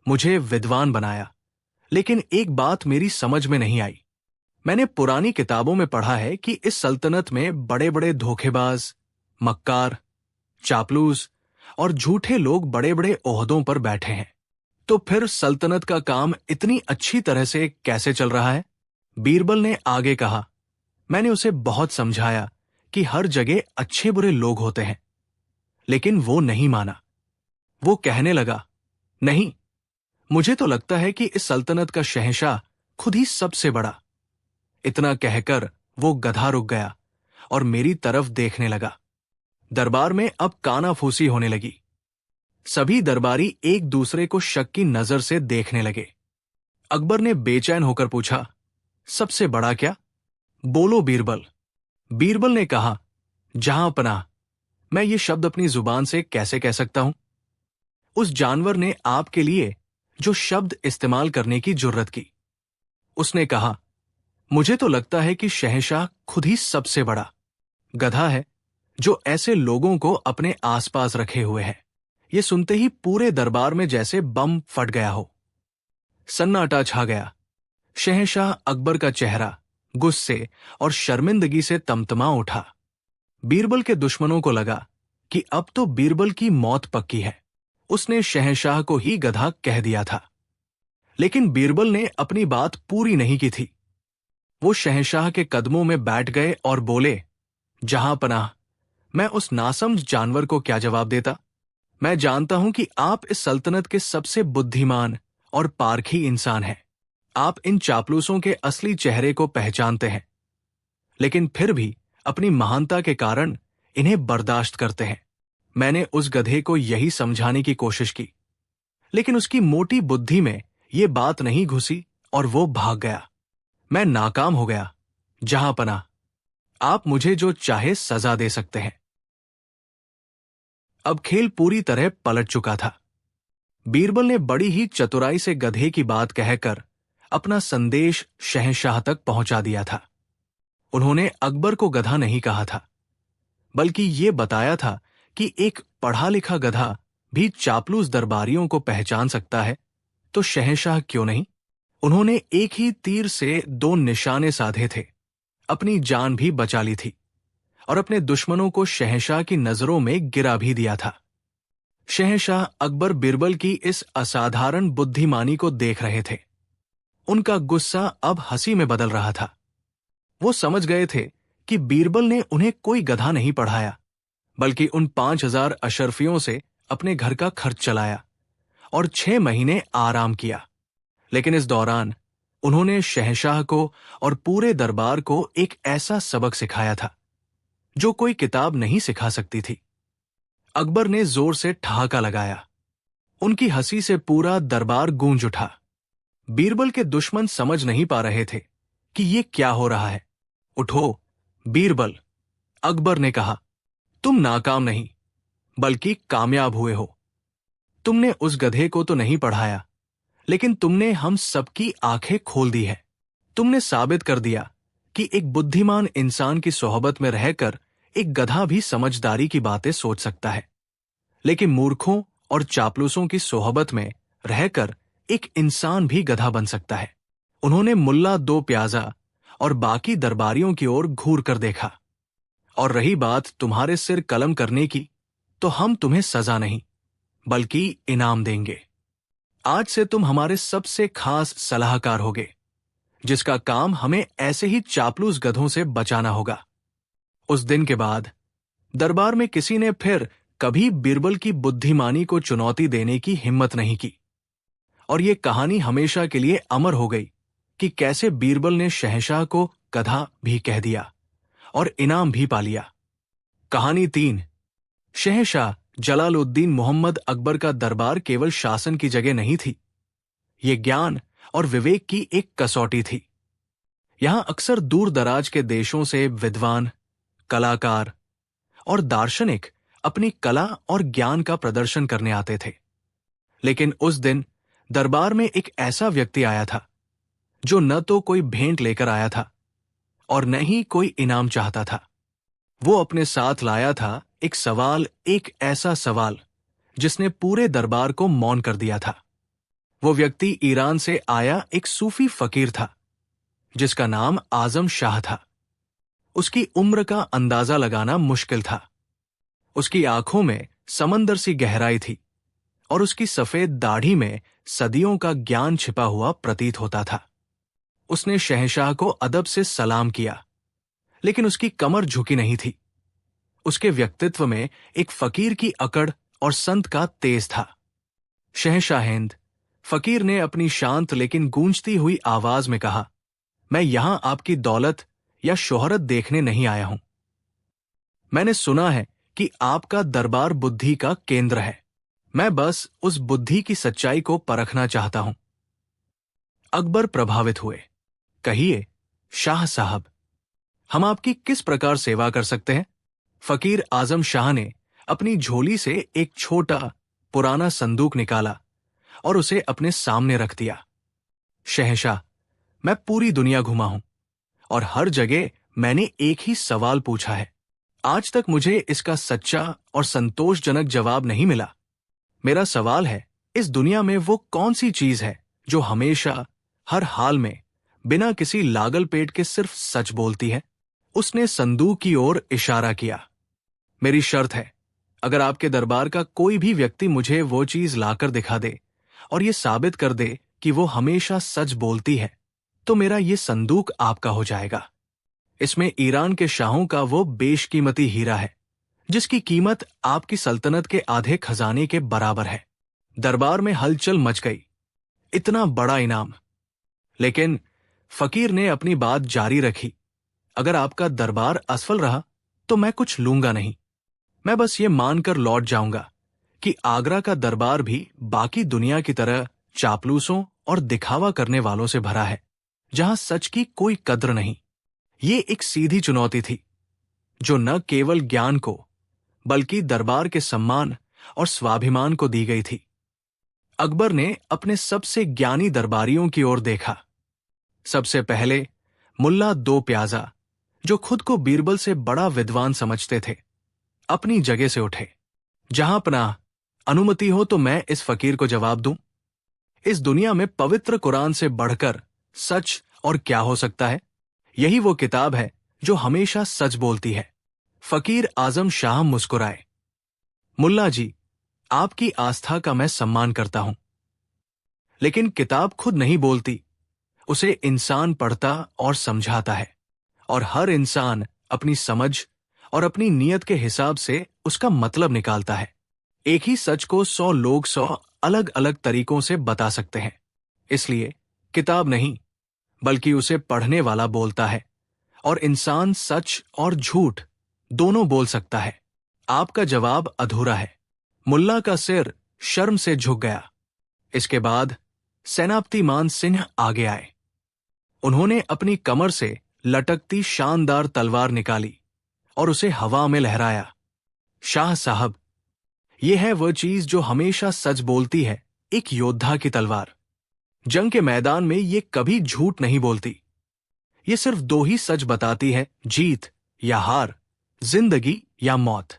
मुझे विद्वान बनाया, लेकिन एक बात मेरी समझ में नहीं आई। मैंने पुरानी किताबों में पढ़ा है कि इस सल्तनत में बड़े बड़े धोखेबाज, मक्कार, चापलूस और झूठे लोग बड़े बड़े ओहदों पर बैठे हैं। तो फिर सल्तनत का काम इतनी अच्छी तरह से कैसे चल रहा है? बीरबल ने आगे कहा, मैंने उसे बहुत समझाया कि हर जगह अच्छे बुरे लोग होते हैं, लेकिन वो नहीं माना। वो कहने लगा, नहीं, मुझे तो लगता है कि इस सल्तनत का शहंशाह खुद ही सबसे बड़ा। इतना कहकर वो गधा रुक गया और मेरी तरफ देखने लगा। दरबार में अब कानाफूसी होने लगी। सभी दरबारी एक दूसरे को शक की नजर से देखने लगे। अकबर ने बेचैन होकर पूछा, सबसे बड़ा क्या? बोलो बीरबल। बीरबल ने कहा, जहांपनाह, मैं ये शब्द अपनी जुबान से कैसे कह सकता हूं? उस जानवर ने आपके लिए जो शब्द इस्तेमाल करने की जुर्रत की। उसने कहा, मुझे तो लगता है कि शहंशाह खुद ही सबसे बड़ा गधा है जो ऐसे लोगों को अपने आसपास रखे हुए है। ये सुनते ही पूरे दरबार में जैसे बम फट गया हो। सन्नाटा छा गया। शहंशाह अकबर का चेहरा गुस्से और शर्मिंदगी से तमतमा उठा। बीरबल के दुश्मनों को लगा कि अब तो बीरबल की मौत पक्की है। उसने शहंशाह को ही गधा कह दिया था। लेकिन बीरबल ने अपनी बात पूरी नहीं की थी। वो शहंशाह के कदमों में बैठ गए और बोले, जहांपनाह, मैं उस नासमझ जानवर को क्या जवाब देता? मैं जानता हूं कि आप इस सल्तनत के सबसे बुद्धिमान और पारखी इंसान हैं। आप इन चापलूसों के असली चेहरे को पहचानते हैं, लेकिन फिर भी अपनी महानता के कारण इन्हें बर्दाश्त करते हैं। मैंने उस गधे को यही समझाने की कोशिश की, लेकिन उसकी मोटी बुद्धि में ये बात नहीं घुसी और वो भाग गया। मैं नाकाम हो गया। जहां पना, आप मुझे जो चाहे सजा दे सकते हैं। अब खेल पूरी तरह पलट चुका था। बीरबल ने बड़ी ही चतुराई से गधे की बात कहकर अपना संदेश शहंशाह तक पहुंचा दिया था। उन्होंने अकबर को गधा नहीं कहा था, बल्कि ये बताया था कि एक पढ़ा लिखा गधा भी चापलूस दरबारियों को पहचान सकता है, तो शहंशाह क्यों नहीं। उन्होंने एक ही तीर से दो निशाने साधे थे, अपनी जान भी बचा ली थी और अपने दुश्मनों को शहंशाह की नजरों में गिरा भी दिया था। शहंशाह अकबर बीरबल की इस असाधारण बुद्धिमानी को देख रहे थे। उनका गुस्सा अब हंसी में बदल रहा था। वो समझ गए थे कि बीरबल ने उन्हें कोई गधा नहीं पढ़ाया, बल्कि उन 5,000 अशरफियों से अपने घर का खर्च चलाया और 6 महीने आराम किया। लेकिन इस दौरान उन्होंने शहंशाह को और पूरे दरबार को एक ऐसा सबक सिखाया था जो कोई किताब नहीं सिखा सकती थी। अकबर ने जोर से ठहाका लगाया। उनकी हंसी से पूरा दरबार गूंज उठा। बीरबल के दुश्मन समझ नहीं पा रहे थे कि ये क्या हो रहा है। उठो बीरबल, अकबर ने कहा, तुम नाकाम नहीं बल्कि कामयाब हुए हो। तुमने उस गधे को तो नहीं पढ़ाया, लेकिन तुमने हम सबकी आंखें खोल दी है। तुमने साबित कर दिया कि एक बुद्धिमान इंसान की सोहबत में रहकर एक गधा भी समझदारी की बातें सोच सकता है, लेकिन मूर्खों और चापलूसों की सोहबत में रहकर एक इंसान भी गधा बन सकता है। उन्होंने मुल्ला दो प्याजा और बाकी दरबारियों की ओर घूर कर देखा। और रही बात तुम्हारे सिर कलम करने की, तो हम तुम्हें सजा नहीं बल्कि इनाम देंगे। आज से तुम हमारे सबसे खास सलाहकार होगे, जिसका काम हमें ऐसे ही चापलूस गधों से बचाना होगा। उस दिन के बाद दरबार में किसी ने फिर कभी बीरबल की बुद्धिमानी को चुनौती देने की हिम्मत नहीं की, और ये कहानी हमेशा के लिए अमर हो गई कि कैसे बीरबल ने शहंशाह को गधा भी कह दिया और इनाम भी पा लिया। कहानी 3। शहंशाह जलालुद्दीन मोहम्मद अकबर का दरबार केवल शासन की जगह नहीं थी, ये ज्ञान और विवेक की एक कसौटी थी। यहां अक्सर दूर दराज के देशों से विद्वान, कलाकार और दार्शनिक अपनी कला और ज्ञान का प्रदर्शन करने आते थे। लेकिन उस दिन दरबार में एक ऐसा व्यक्ति आया था जो न तो कोई भेंट लेकर आया था और न ही कोई इनाम चाहता था। वो अपने साथ लाया था एक ऐसा सवाल जिसने पूरे दरबार को मौन कर दिया था। वो व्यक्ति ईरान से आया एक सूफी फकीर था, जिसका नाम आजम शाह था। उसकी उम्र का अंदाजा लगाना मुश्किल था। उसकी आंखों में समंदर सी गहराई थी और उसकी सफेद दाढ़ी में सदियों का ज्ञान छिपा हुआ प्रतीत होता था। उसने शहंशाह को अदब से सलाम किया, लेकिन उसकी कमर झुकी नहीं थी। उसके व्यक्तित्व में एक फकीर की अकड़ और संत का तेज था। शहंशाहिंद, फकीर ने अपनी शांत लेकिन गूंजती हुई आवाज में कहा, मैं यहां आपकी दौलत या शोहरत देखने नहीं आया हूं। मैंने सुना है कि आपका दरबार बुद्धि का केंद्र है। मैं बस उस बुद्धि की सच्चाई को परखना चाहता हूं। अकबर प्रभावित हुए। कहिए शाह साहब, हम आपकी किस प्रकार सेवा कर सकते हैं? फकीर आजम शाह ने अपनी झोली से एक छोटा पुराना संदूक निकाला और उसे अपने सामने रख दिया। शहंशाह, मैं पूरी दुनिया घुमा हूं और हर जगह मैंने एक ही सवाल पूछा है। आज तक मुझे इसका सच्चा और संतोषजनक जवाब नहीं मिला। मेरा सवाल है, इस दुनिया में वो कौन सी चीज है जो हमेशा, हर हाल में, बिना किसी लागल पेट के सिर्फ सच बोलती है? उसने संदूक की ओर इशारा किया। मेरी शर्त है, अगर आपके दरबार का कोई भी व्यक्ति मुझे वो चीज लाकर दिखा दे और ये साबित कर दे कि वो हमेशा सच बोलती है, तो मेरा ये संदूक आपका हो जाएगा। इसमें ईरान के शाहों का वो बेशकीमती हीरा है, जिसकी कीमत आपकी सल्तनत के आधे खजाने के बराबर है। दरबार में हलचल मच गई। इतना बड़ा इनाम! लेकिन फकीर ने अपनी बात जारी रखी। अगर आपका दरबार असफल रहा तो मैं कुछ लूंगा नहीं। मैं बस ये मानकर लौट जाऊंगा कि आगरा का दरबार भी बाकी दुनिया की तरह चापलूसों और दिखावा करने वालों से भरा है। जहां सच की कोई कद्र नहीं। ये एक सीधी चुनौती थी जो न केवल ज्ञान को बल्कि दरबार के सम्मान और स्वाभिमान को दी गई थी। अकबर ने अपने सबसे ज्ञानी दरबारियों की ओर देखा। सबसे पहले मुल्ला दो प्याजा, जो खुद को बीरबल से बड़ा विद्वान समझते थे, अपनी जगह से उठे। जहां पनाह, अनुमति हो तो मैं इस फकीर को जवाब दूं। इस दुनिया में पवित्र कुरान से बढ़कर सच और क्या हो सकता है? यही वो किताब है जो हमेशा सच बोलती है। फकीर आजम शाह मुस्कुराए। मुल्ला जी, आपकी आस्था का मैं सम्मान करता हूं, लेकिन किताब खुद नहीं बोलती, उसे इंसान पढ़ता और समझाता है, और हर इंसान अपनी समझ और अपनी नीयत के हिसाब से उसका मतलब निकालता है। एक ही सच को 100 लोग 100 अलग अलग तरीकों से बता सकते हैं। इसलिए किताब नहीं, बल्कि उसे पढ़ने वाला बोलता है, और इंसान सच और झूठ दोनों बोल सकता है। आपका जवाब अधूरा है। मुल्ला का सिर शर्म से झुक गया। इसके बाद सेनापति मान सिंह आगे आए। उन्होंने अपनी कमर से लटकती शानदार तलवार निकाली और उसे हवा में लहराया। शाह साहब, यह है वह चीज जो हमेशा सच बोलती है, एक योद्धा की तलवार। जंग के मैदान में ये कभी झूठ नहीं बोलती। ये सिर्फ दो ही सच बताती है, जीत या हार, जिंदगी या मौत।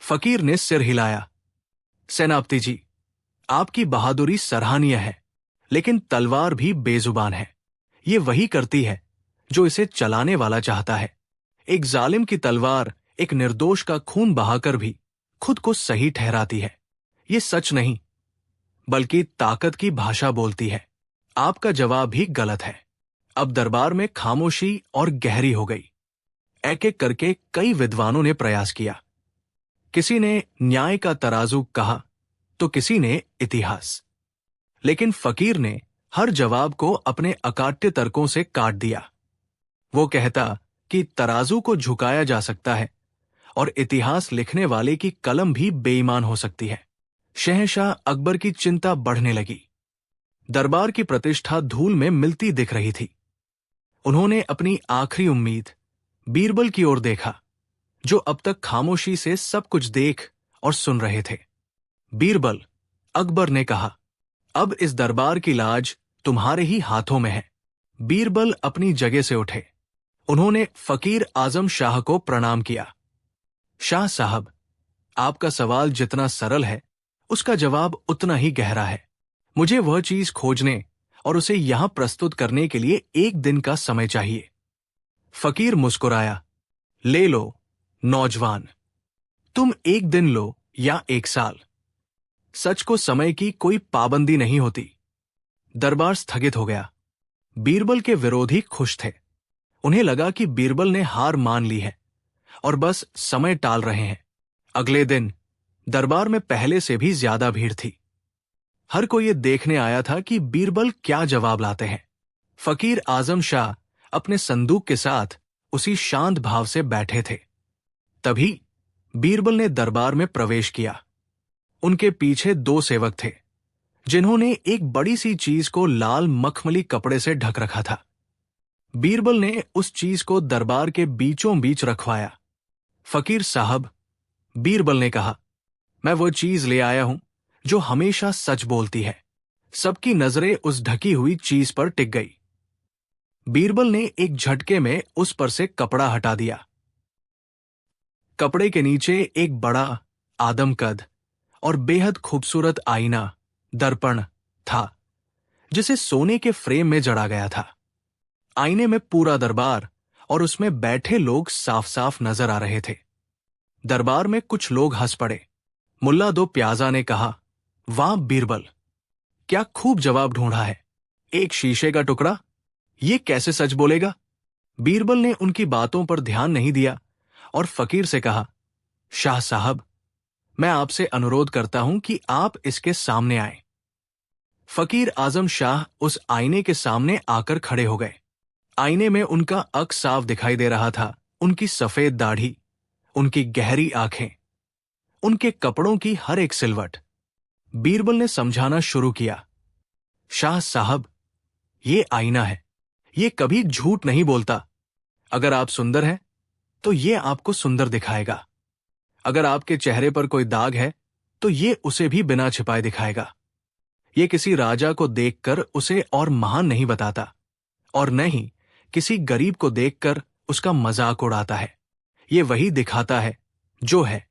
फकीर ने सिर हिलाया। सेनापति जी, आपकी बहादुरी सराहनीय है, लेकिन तलवार भी बेजुबान है। ये वही करती है जो इसे चलाने वाला चाहता है। एक जालिम की तलवार एक निर्दोष का खून बहाकर भी खुद को सही ठहराती है। ये सच नहीं, बल्कि ताकत की भाषा बोलती है। आपका जवाब भी गलत है। अब दरबार में खामोशी और गहरी हो गई। एक एक करके कई विद्वानों ने प्रयास किया। किसी ने न्याय का तराजू कहा तो किसी ने इतिहास, लेकिन फकीर ने हर जवाब को अपने अकाट्य तर्कों से काट दिया। वो कहता कि तराजू को झुकाया जा सकता है और इतिहास लिखने वाले की कलम भी बेईमान हो सकती है। शहंशाह अकबर की चिंता बढ़ने लगी। दरबार की प्रतिष्ठा धूल में मिलती दिख रही थी। उन्होंने अपनी आखिरी उम्मीद बीरबल की ओर देखा, जो अब तक खामोशी से सब कुछ देख और सुन रहे थे। बीरबल, अकबर ने कहा, अब इस दरबार की लाज तुम्हारे ही हाथों में है। बीरबल अपनी जगह से उठे। उन्होंने फकीर आजम शाह को प्रणाम किया। शाह साहब, आपका सवाल जितना सरल है, उसका जवाब उतना ही गहरा है। मुझे वह चीज खोजने और उसे यहां प्रस्तुत करने के लिए 1 दिन का समय चाहिए। फकीर मुस्कुराया। ले लो नौजवान, तुम 1 दिन लो या 1 साल। सच को समय की कोई पाबंदी नहीं होती। दरबार स्थगित हो गया। बीरबल के विरोधी खुश थे। उन्हें लगा कि बीरबल ने हार मान ली है और बस समय टाल रहे हैं। अगले दिन दरबार में पहले से भी ज्यादा भीड़ थी। हर कोई ये देखने आया था कि बीरबल क्या जवाब लाते हैं। फकीर आजम शाह अपने संदूक के साथ उसी शांत भाव से बैठे थे। तभी बीरबल ने दरबार में प्रवेश किया। उनके पीछे 2 सेवक थे, जिन्होंने एक बड़ी सी चीज को लाल मखमली कपड़े से ढक रखा था। बीरबल ने उस चीज को दरबार के बीचों बीच रखवाया। फकीर साहब, बीरबल ने कहा, मैं वो चीज ले आया हूं जो हमेशा सच बोलती है। सबकी नजरें उस ढकी हुई चीज पर टिक गई। बीरबल ने एक झटके में उस पर से कपड़ा हटा दिया। कपड़े के नीचे एक बड़ा आदमकद और बेहद खूबसूरत आईना, दर्पण था, जिसे सोने के फ्रेम में जड़ा गया था। आईने में पूरा दरबार और उसमें बैठे लोग साफ साफ नजर आ रहे थे। दरबार में कुछ लोग हंस पड़े। मुल्ला दो प्याजा ने कहा, वाह बीरबल, क्या खूब जवाब ढूंढा है। एक शीशे का टुकड़ा, ये कैसे सच बोलेगा? बीरबल ने उनकी बातों पर ध्यान नहीं दिया और फकीर से कहा, शाह साहब, मैं आपसे अनुरोध करता हूं कि आप इसके सामने आएं। फकीर आजम शाह उस आईने के सामने आकर खड़े हो गए। आईने में उनका अक्स साफ दिखाई दे रहा था। उनकी सफेद दाढ़ी, उनकी गहरी आंखें, उनके कपड़ों की हर एक सिलवट। बीरबल ने समझाना शुरू किया, शाह साहब, ये आईना है, ये कभी झूठ नहीं बोलता। अगर आप सुंदर हैं तो ये आपको सुंदर दिखाएगा। अगर आपके चेहरे पर कोई दाग है तो ये उसे भी बिना छिपाए दिखाएगा। ये किसी राजा को देखकर उसे और महान नहीं बताता, और न ही किसी गरीब को देखकर उसका मजाक उड़ाता है। ये वही दिखाता है जो है।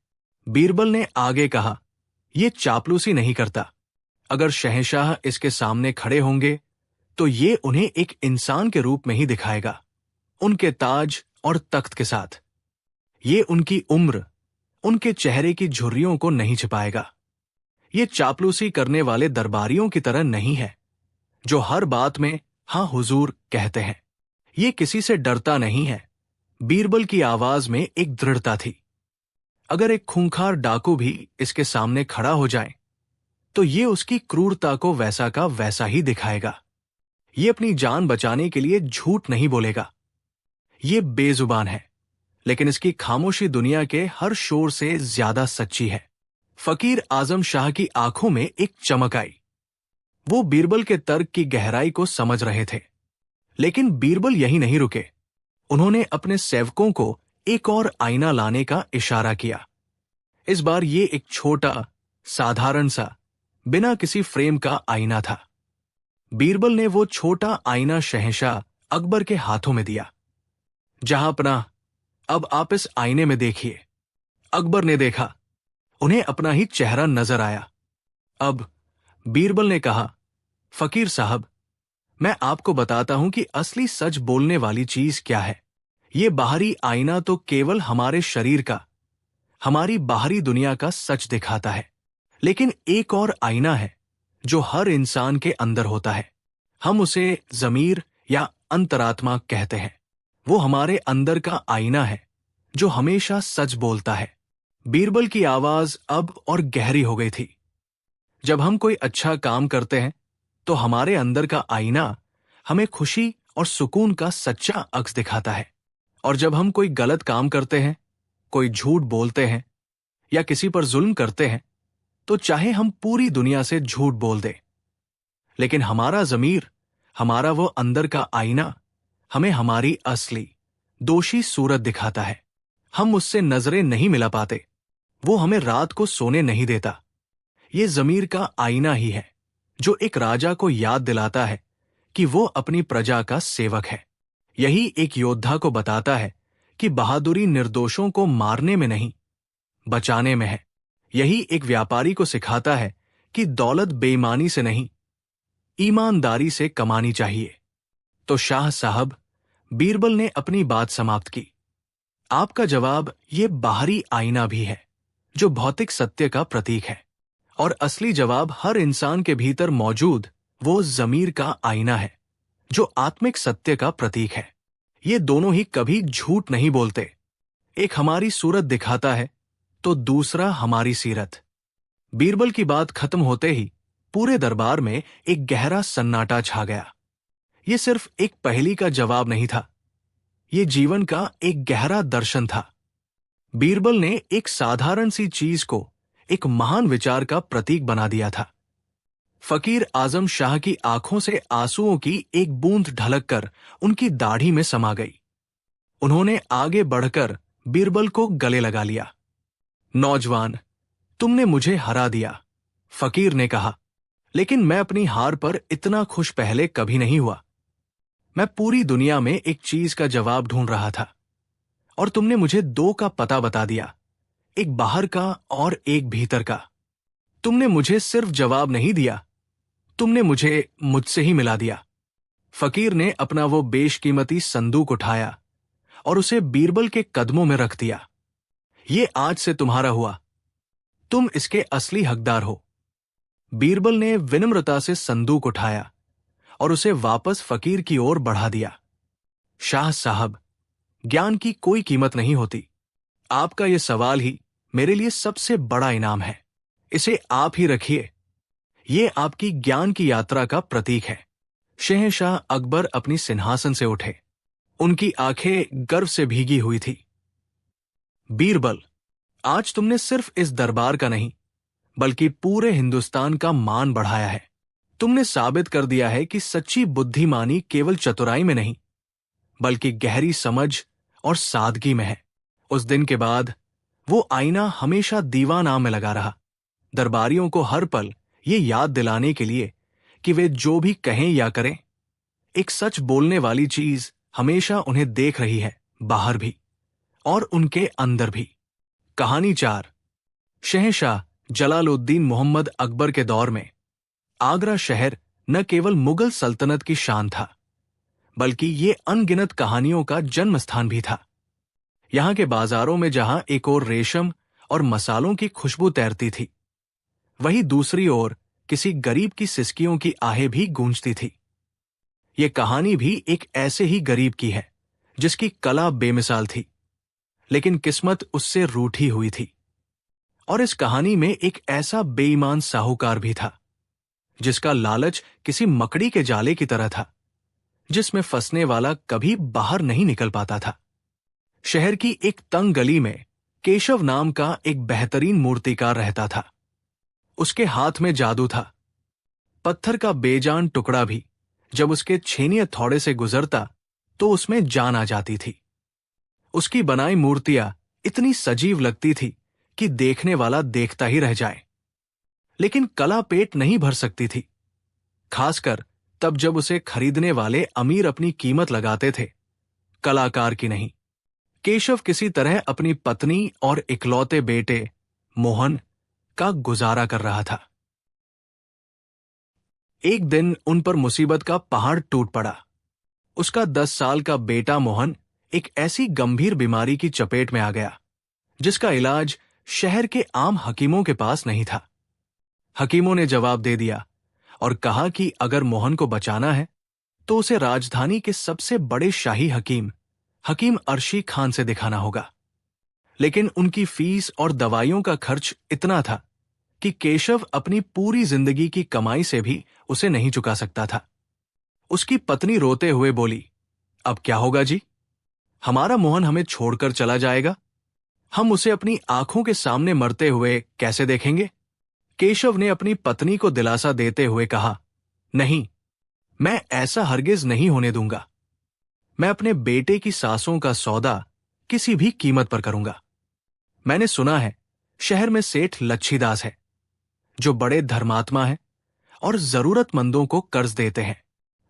बीरबल ने आगे कहा, ये चापलूसी नहीं करता। अगर शहंशाह इसके सामने खड़े होंगे तो ये उन्हें एक इंसान के रूप में ही दिखाएगा, उनके ताज और तख्त के साथ। ये उनकी उम्र, उनके चेहरे की झुर्रियों को नहीं छिपाएगा। ये चापलूसी करने वाले दरबारियों की तरह नहीं है जो हर बात में हाँ हुजूर कहते हैं। ये किसी से डरता नहीं है। बीरबल की आवाज में एक दृढ़ता थी। अगर एक खूंखार डाकू भी इसके सामने खड़ा हो जाए तो ये उसकी क्रूरता को वैसा का वैसा ही दिखाएगा। ये अपनी जान बचाने के लिए झूठ नहीं बोलेगा। ये बेजुबान है, लेकिन इसकी खामोशी दुनिया के हर शोर से ज्यादा सच्ची है। फकीर आजम शाह की आंखों में एक चमक आई। वो बीरबल के तर्क की गहराई को समझ रहे थे। लेकिन बीरबल यही नहीं रुके। उन्होंने अपने सेवकों को एक और आईना लाने का इशारा किया। इस बार ये एक छोटा, साधारण सा, बिना किसी फ्रेम का आईना था। बीरबल ने वो छोटा आईना शहंशाह अकबर के हाथों में दिया। जहांपनाह, अब आप इस आईने में देखिए। अकबर ने देखा। उन्हें अपना ही चेहरा नजर आया। अब बीरबल ने कहा, फकीर साहब, मैं आपको बताता हूं कि असली सच बोलने वाली चीज क्या है। ये बाहरी आईना तो केवल हमारे शरीर का, हमारी बाहरी दुनिया का सच दिखाता है। लेकिन एक और आईना है जो हर इंसान के अंदर होता है। हम उसे ज़मीर या अंतरात्मा कहते हैं। वो हमारे अंदर का आईना है जो हमेशा सच बोलता है। बीरबल की आवाज अब और गहरी हो गई थी। जब हम कोई अच्छा काम करते हैं तो हमारे अंदर का आईना हमें खुशी और सुकून का सच्चा अक्स दिखाता है। और जब हम कोई गलत काम करते हैं, कोई झूठ बोलते हैं या किसी पर जुल्म करते हैं, तो चाहे हम पूरी दुनिया से झूठ बोल दें, लेकिन हमारा ज़मीर, हमारा वो अंदर का आईना हमें हमारी असली, दोषी सूरत दिखाता है। हम उससे नजरें नहीं मिला पाते। वो हमें रात को सोने नहीं देता। ये ज़मीर का आईना ही है जो एक राजा को याद दिलाता है कि वो अपनी प्रजा का सेवक है। यही एक योद्धा को बताता है कि बहादुरी निर्दोषों को मारने में नहीं, बचाने में है। यही एक व्यापारी को सिखाता है कि दौलत बेईमानी से नहीं, ईमानदारी से कमानी चाहिए। तो शाह साहब, बीरबल ने अपनी बात समाप्त की, आपका जवाब ये बाहरी आईना भी है जो भौतिक सत्य का प्रतीक है, और असली जवाब हर इंसान के भीतर मौजूद वो ज़मीर का आईना है जो आत्मिक सत्य का प्रतीक है। ये दोनों ही कभी झूठ नहीं बोलते। एक हमारी सूरत दिखाता है तो दूसरा हमारी सीरत। बीरबल की बात खत्म होते ही पूरे दरबार में एक गहरा सन्नाटा छा गया। ये सिर्फ एक पहेली का जवाब नहीं था, ये जीवन का एक गहरा दर्शन था। बीरबल ने एक साधारण सी चीज को एक महान विचार का प्रतीक बना दिया था। फकीर आजम शाह की आंखों से आंसुओं की एक बूंद ढलककर उनकी दाढ़ी में समा गई। उन्होंने आगे बढ़कर बीरबल को गले लगा लिया। नौजवान, तुमने मुझे हरा दिया, फकीर ने कहा, लेकिन मैं अपनी हार पर इतना खुश पहले कभी नहीं हुआ। मैं पूरी दुनिया में एक चीज का जवाब ढूंढ रहा था और तुमने मुझे दो का पता बता दिया, एक बाहर का और एक भीतर का। तुमने मुझे सिर्फ जवाब नहीं दिया, तुमने मुझे मुझसे ही मिला दिया। फकीर ने अपना वो बेशकीमती संदूक उठाया और उसे बीरबल के कदमों में रख दिया। ये आज से तुम्हारा हुआ, तुम इसके असली हकदार हो। बीरबल ने विनम्रता से संदूक उठाया और उसे वापस फकीर की ओर बढ़ा दिया। शाह साहब, ज्ञान की कोई कीमत नहीं होती। आपका यह सवाल ही मेरे लिए सबसे बड़ा इनाम है। इसे आप ही रखिए। ये आपकी ज्ञान की यात्रा का प्रतीक है। शहंशाह अकबर अपनी सिंहासन से उठे। उनकी आंखें गर्व से भीगी हुई थी। बीरबल, आज तुमने सिर्फ इस दरबार का नहीं, बल्कि पूरे हिंदुस्तान का मान बढ़ाया है। तुमने साबित कर दिया है कि सच्ची बुद्धिमानी केवल चतुराई में नहीं, बल्कि गहरी समझ और सादगी में है। उस दिन के बाद वो आईना हमेशा दीवान आम में लगा रहा, दरबारियों को हर पल ये याद दिलाने के लिए कि वे जो भी कहें या करें, एक सच बोलने वाली चीज हमेशा उन्हें देख रही है, बाहर भी और उनके अंदर भी। कहानी 4। शहंशाह जलालुद्दीन मोहम्मद अकबर के दौर में आगरा शहर न केवल मुगल सल्तनत की शान था, बल्कि ये अनगिनत कहानियों का जन्म स्थान भी था। यहां के बाजारों में जहां एक ओर रेशम और मसालों की खुशबू तैरती थी, वहीं दूसरी ओर किसी गरीब की सिसकियों की आहें भी गूंजती थी। ये कहानी भी एक ऐसे ही गरीब की है जिसकी कला बेमिसाल थी, लेकिन किस्मत उससे रूठी हुई थी। और इस कहानी में एक ऐसा बेईमान साहूकार भी था जिसका लालच किसी मकड़ी के जाले की तरह था, जिसमें फंसने वाला कभी बाहर नहीं निकल पाता था। शहर की एक तंग गली में केशव नाम का एक बेहतरीन मूर्तिकार रहता था। उसके हाथ में जादू था। पत्थर का बेजान टुकड़ा भी जब उसके छेनी हथौड़े से गुजरता तो उसमें जान आ जाती थी। उसकी बनाई मूर्तियां इतनी सजीव लगती थी कि देखने वाला देखता ही रह जाए। लेकिन कला पेट नहीं भर सकती थी, खासकर तब जब उसे खरीदने वाले अमीर अपनी कीमत लगाते थे, कलाकार की नहीं। केशव किसी तरह अपनी पत्नी और इकलौते बेटे मोहन का गुजारा कर रहा था। एक दिन उन पर मुसीबत का पहाड़ टूट पड़ा। उसका 10 साल का बेटा मोहन एक ऐसी गंभीर बीमारी की चपेट में आ गया जिसका इलाज शहर के आम हकीमों के पास नहीं था। हकीमों ने जवाब दे दिया और कहा कि अगर मोहन को बचाना है तो उसे राजधानी के सबसे बड़े शाही हकीम अर्शी खान से दिखाना होगा। लेकिन उनकी फीस और दवाइयों का खर्च इतना था कि केशव अपनी पूरी जिंदगी की कमाई से भी उसे नहीं चुका सकता था। उसकी पत्नी रोते हुए बोली, अब क्या होगा जी? हमारा मोहन हमें छोड़कर चला जाएगा। हम उसे अपनी आंखों के सामने मरते हुए कैसे देखेंगे? केशव ने अपनी पत्नी को दिलासा देते हुए कहा, नहीं, मैं ऐसा हरगिज नहीं होने दूंगा। मैं अपने बेटे की सांसों का सौदा किसी भी कीमत पर करूंगा। मैंने सुना है शहर में सेठ लच्छीदास है जो बड़े धर्मात्मा हैं और जरूरतमंदों को कर्ज देते हैं।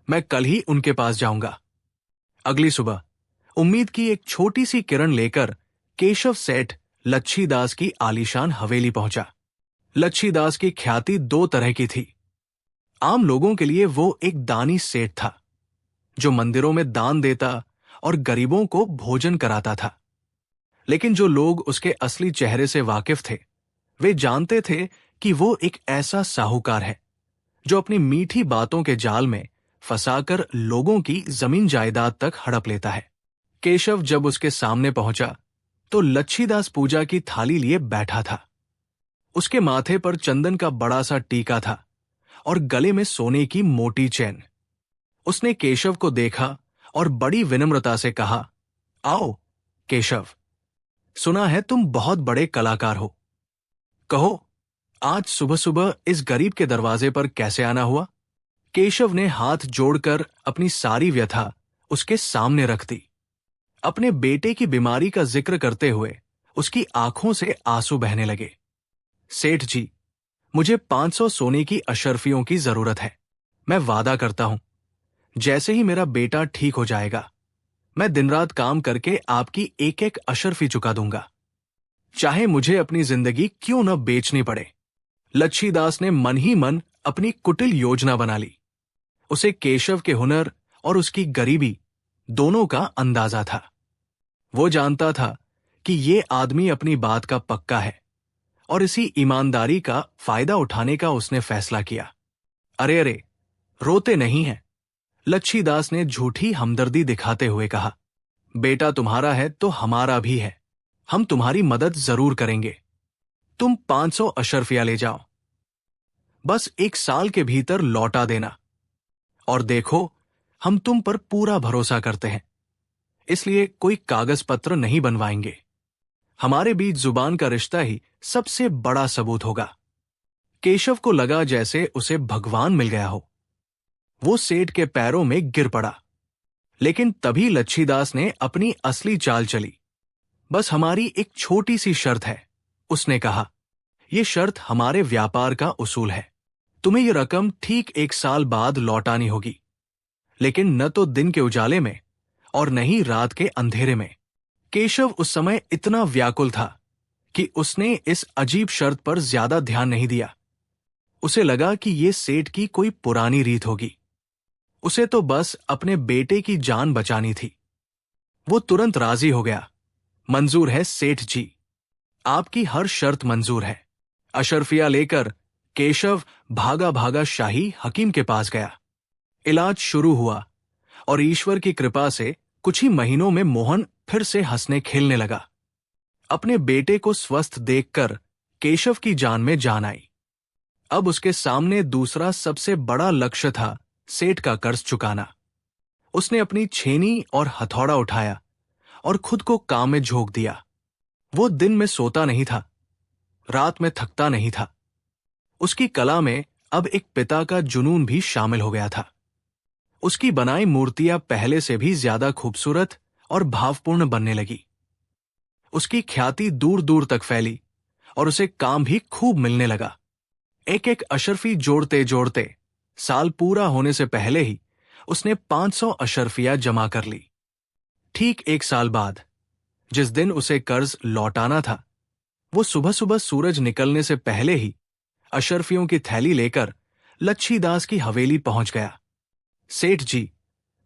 मैं कल ही उनके पास जाऊंगा। अगली सुबह उम्मीद की एक छोटी सी किरण लेकर केशव सेठ लच्छीदास की आलीशान हवेली पहुंचा। लच्छीदास की ख्याति 2 तरह की थी। आम लोगों के लिए वो एक दानी सेठ था जो मंदिरों में दान देता और गरीबों को भोजन कराता था। लेकिन जो लोग उसके असली चेहरे से वाकिफ थे, वे जानते थे कि वो एक ऐसा साहूकार है जो अपनी मीठी बातों के जाल में फंसाकर लोगों की जमीन जायदाद तक हड़प लेता है। केशव जब उसके सामने पहुंचा तो लच्छीदास पूजा की थाली लिए बैठा था। उसके माथे पर चंदन का बड़ा सा टीका था और गले में सोने की मोटी चैन। उसने केशव को देखा और बड़ी विनम्रता से कहा, आओ केशव, सुना है तुम बहुत बड़े कलाकार हो। कहो, आज सुबह सुबह इस गरीब के दरवाजे पर कैसे आना हुआ? केशव ने हाथ जोड़कर अपनी सारी व्यथा उसके सामने रख दी। अपने बेटे की बीमारी का जिक्र करते हुए उसकी आंखों से आंसू बहने लगे। सेठ जी, मुझे 500 सोने की अशर्फियों की जरूरत है। मैं वादा करता हूं, जैसे ही मेरा बेटा ठीक हो जाएगा, मैं दिन रात काम करके आपकी एक एक अशर्फी चुका दूंगा, चाहे मुझे अपनी जिंदगी क्यों न बेचनी पड़े। लच्छीदास ने मन ही मन अपनी कुटिल योजना बना ली। उसे केशव के हुनर और उसकी गरीबी दोनों का अंदाजा था। वो जानता था कि ये आदमी अपनी बात का पक्का है और इसी ईमानदारी का फायदा उठाने का उसने फैसला किया। अरे अरे, रोते नहीं हैं, लच्छीदास ने झूठी हमदर्दी दिखाते हुए कहा। बेटा तुम्हारा है तो हमारा भी है। हम तुम्हारी मदद जरूर करेंगे। तुम 500 अशर्फिया ले जाओ, बस 1 साल के भीतर लौटा देना। और देखो, हम तुम पर पूरा भरोसा करते हैं, इसलिए कोई कागज पत्र नहीं बनवाएंगे। हमारे बीच जुबान का रिश्ता ही सबसे बड़ा सबूत होगा। केशव को लगा जैसे उसे भगवान मिल गया हो। वो सेठ के पैरों में गिर पड़ा। लेकिन तभी लच्छीदास ने अपनी असली चाल चली। बस हमारी एक छोटी सी शर्त है, उसने कहा। यह शर्त हमारे व्यापार का उसूल है। तुम्हें यह रकम ठीक 1 साल बाद लौटानी होगी, लेकिन न तो दिन के उजाले में और न ही रात के अंधेरे में। केशव उस समय इतना व्याकुल था कि उसने इस अजीब शर्त पर ज्यादा ध्यान नहीं दिया। उसे लगा कि यह सेठ की कोई पुरानी रीत होगी। उसे तो बस अपने बेटे की जान बचानी थी। वो तुरंत राजी हो गया। मंजूर है सेठ जी, आपकी हर शर्त मंजूर है। अशर्फिया लेकर केशव भागा भागा शाही हकीम के पास गया। इलाज शुरू हुआ और ईश्वर की कृपा से कुछ ही महीनों में मोहन फिर से हंसने खेलने लगा। अपने बेटे को स्वस्थ देखकर केशव की जान में जान आई। अब उसके सामने दूसरा सबसे बड़ा लक्ष्य था सेठ का कर्ज चुकाना। उसने अपनी छेनी और हथौड़ा उठाया और खुद को काम में झोंक दिया। वो दिन में सोता नहीं था, रात में थकता नहीं था। उसकी कला में अब एक पिता का जुनून भी शामिल हो गया था। उसकी बनाई मूर्तियां पहले से भी ज्यादा खूबसूरत और भावपूर्ण बनने लगी। उसकी ख्याति दूर दूर तक फैली और उसे काम भी खूब मिलने लगा। एक एक अशर्फी जोड़ते जोड़ते साल पूरा होने से पहले ही उसने 500 अशर्फियां जमा कर ली। ठीक 1 साल बाद, जिस दिन उसे कर्ज लौटाना था, वो सुबह सुबह सूरज निकलने से पहले ही अशर्फियों की थैली लेकर लच्छीदास की हवेली पहुंच गया। सेठ जी,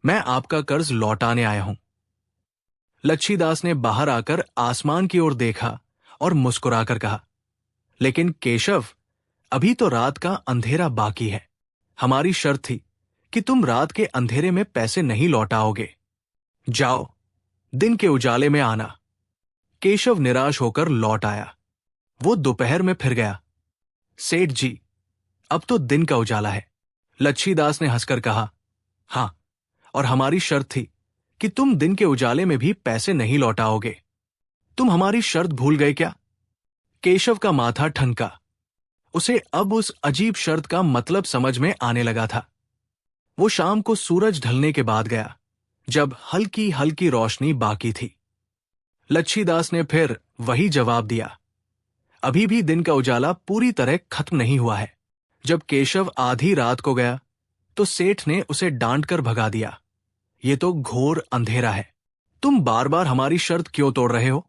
मैं आपका कर्ज लौटाने आया हूं। लच्छीदास ने बाहर आकर आसमान की ओर देखा और मुस्कुराकर कहा, लेकिन केशव, अभी तो रात का अंधेरा बाकी है। हमारी शर्त थी कि तुम रात के अंधेरे में पैसे नहीं लौटाओगे। जाओ, दिन के उजाले में आना। केशव निराश होकर लौट आया। वो दोपहर में फिर गया। सेठ जी, अब तो दिन का उजाला है। लच्छीदास ने हंसकर कहा, हां, और हमारी शर्त थी कि तुम दिन के उजाले में भी पैसे नहीं लौटाओगे। तुम हमारी शर्त भूल गए क्या? केशव का माथा ठनका। उसे अब उस अजीब शर्त का मतलब समझ में आने लगा था। वो शाम को सूरज ढलने के बाद गया, जब हल्की हल्की रोशनी बाकी थी। लच्छीदास ने फिर वही जवाब दिया, अभी भी दिन का उजाला पूरी तरह खत्म नहीं हुआ है। जब केशव आधी रात को गया तो सेठ ने उसे डांट कर भगा दिया। ये तो घोर अंधेरा है, तुम बार बार हमारी शर्त क्यों तोड़ रहे हो?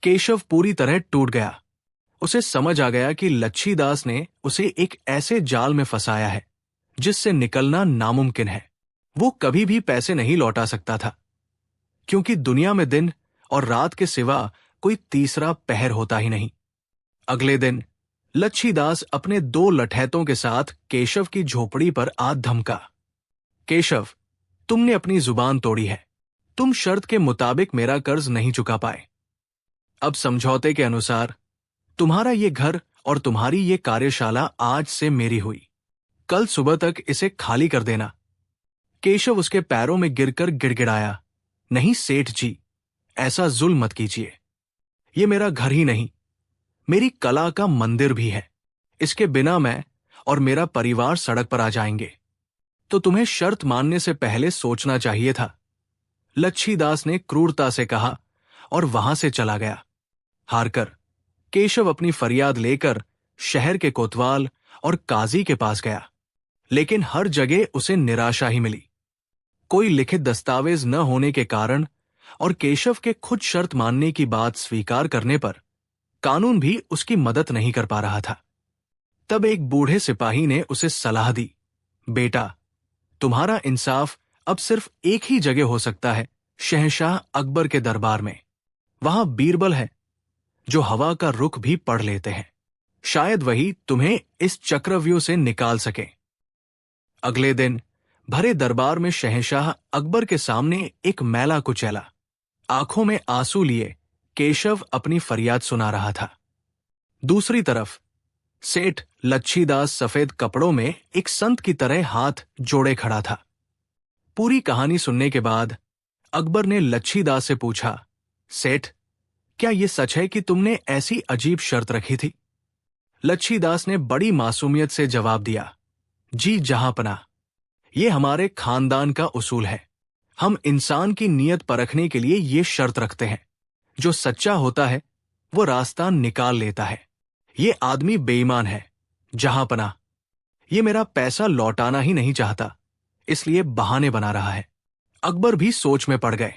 केशव पूरी तरह टूट गया। उसे समझ आ गया कि लच्छीदास ने उसे एक ऐसे जाल में फंसाया है जिससे निकलना नामुमकिन है। वो कभी भी पैसे नहीं लौटा सकता था, क्योंकि दुनिया में दिन और रात के सिवा कोई तीसरा पहर होता ही नहीं। अगले दिन लच्छीदास अपने 2 लठैतों के साथ केशव की झोपड़ी पर आ धमका। केशव, तुमने अपनी जुबान तोड़ी है। तुम शर्त के मुताबिक मेरा कर्ज नहीं चुका पाए। अब समझौते के अनुसार तुम्हारा ये घर और तुम्हारी ये कार्यशाला आज से मेरी हुई। कल सुबह तक इसे खाली कर देना। केशव उसके पैरों में गिरकर गिड़गिड़ाया, नहीं सेठ जी, ऐसा जुल्म मत कीजिए। ये मेरा घर ही नहीं, मेरी कला का मंदिर भी है। इसके बिना मैं और मेरा परिवार सड़क पर आ जाएंगे। तो तुम्हें शर्त मानने से पहले सोचना चाहिए था। लच्छीदास ने क्रूरता से कहा और वहां से चला गया। हारकर केशव अपनी फरियाद लेकर शहर के कोतवाल और काजी के पास गया, लेकिन हर जगह उसे निराशा ही मिली। कोई लिखित दस्तावेज न होने के कारण और केशव के खुद शर्त मानने की बात स्वीकार करने पर कानून भी उसकी मदद नहीं कर पा रहा था। तब एक बूढ़े सिपाही ने उसे सलाह दी, बेटा, तुम्हारा इंसाफ अब सिर्फ एक ही जगह हो सकता है, शहंशाह अकबर के दरबार में। वहां बीरबल है जो हवा का रुख भी पढ़ लेते हैं। शायद वही तुम्हें इस चक्रव्यूह से निकाल सके। अगले दिन भरे दरबार में शहंशाह अकबर के सामने एक मैला कुचैला, आंखों में आंसू लिए केशव अपनी फरियाद सुना रहा था। दूसरी तरफ सेठ लच्छीदास सफेद कपड़ों में एक संत की तरह हाथ जोड़े खड़ा था। पूरी कहानी सुनने के बाद अकबर ने लच्छीदास से पूछा, सेठ, क्या यह सच है कि तुमने ऐसी अजीब शर्त रखी थी? लच्छीदास ने बड़ी मासूमियत से जवाब दिया, जी जहांपना, ये हमारे खानदान का उसूल है। हम इंसान की नीयत परखने के लिए ये शर्त रखते हैं, जो सच्चा होता है वो रास्ता निकाल लेता है। ये आदमी बेईमान है, जहांपना। ये मेरा पैसा लौटाना ही नहीं चाहता, इसलिए बहाने बना रहा है। अकबर भी सोच में पड़ गए।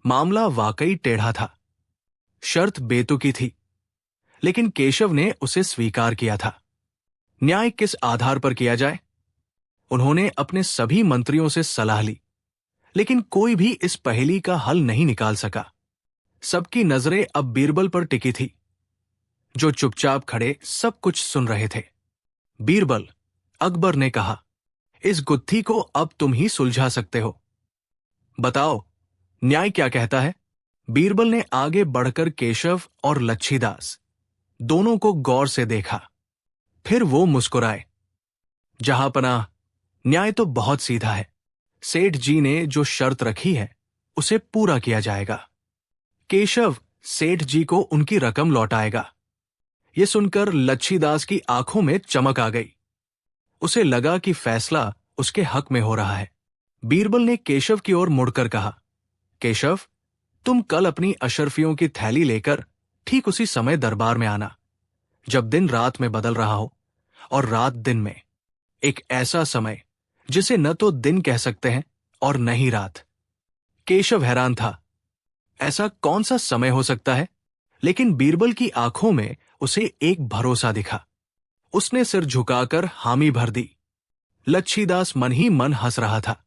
मामला वाकई टेढ़ा था। शर्त बेतुकी थी, लेकिन केशव ने उसे स्वीकार किया था। न्याय किस आधार पर किया जाए? उन्होंने अपने सभी मंत्रियों से सलाह ली, लेकिन कोई भी इस पहेली का हल नहीं निकाल सका। सबकी नजरें अब बीरबल पर टिकी थी, जो चुपचाप खड़े सब कुछ सुन रहे थे। बीरबल, अकबर ने कहा, इस गुत्थी को अब तुम ही सुलझा सकते हो। बताओ, न्याय क्या कहता है? बीरबल ने आगे बढ़कर केशव और लच्छीदास दोनों को गौर से देखा। फिर वो मुस्कुराए। जहांपना, न्याय तो बहुत सीधा है। सेठ जी ने जो शर्त रखी है उसे पूरा किया जाएगा। केशव सेठ जी को उनकी रकम लौटाएगा। ये सुनकर लच्छीदास की आंखों में चमक आ गई। उसे लगा कि फैसला उसके हक में हो रहा है। बीरबल ने केशव की ओर मुड़कर कहा, केशव, तुम कल अपनी अशर्फियों की थैली लेकर ठीक उसी समय दरबार में आना, जब दिन रात में बदल रहा हो और रात दिन में। एक ऐसा समय जिसे न तो दिन कह सकते हैं और न ही रात। केशव हैरान था, ऐसा कौन सा समय हो सकता है? लेकिन बीरबल की आंखों में उसे एक भरोसा दिखा। उसने सिर झुकाकर हामी भर दी। लच्छीदास मन ही मन हंस रहा था।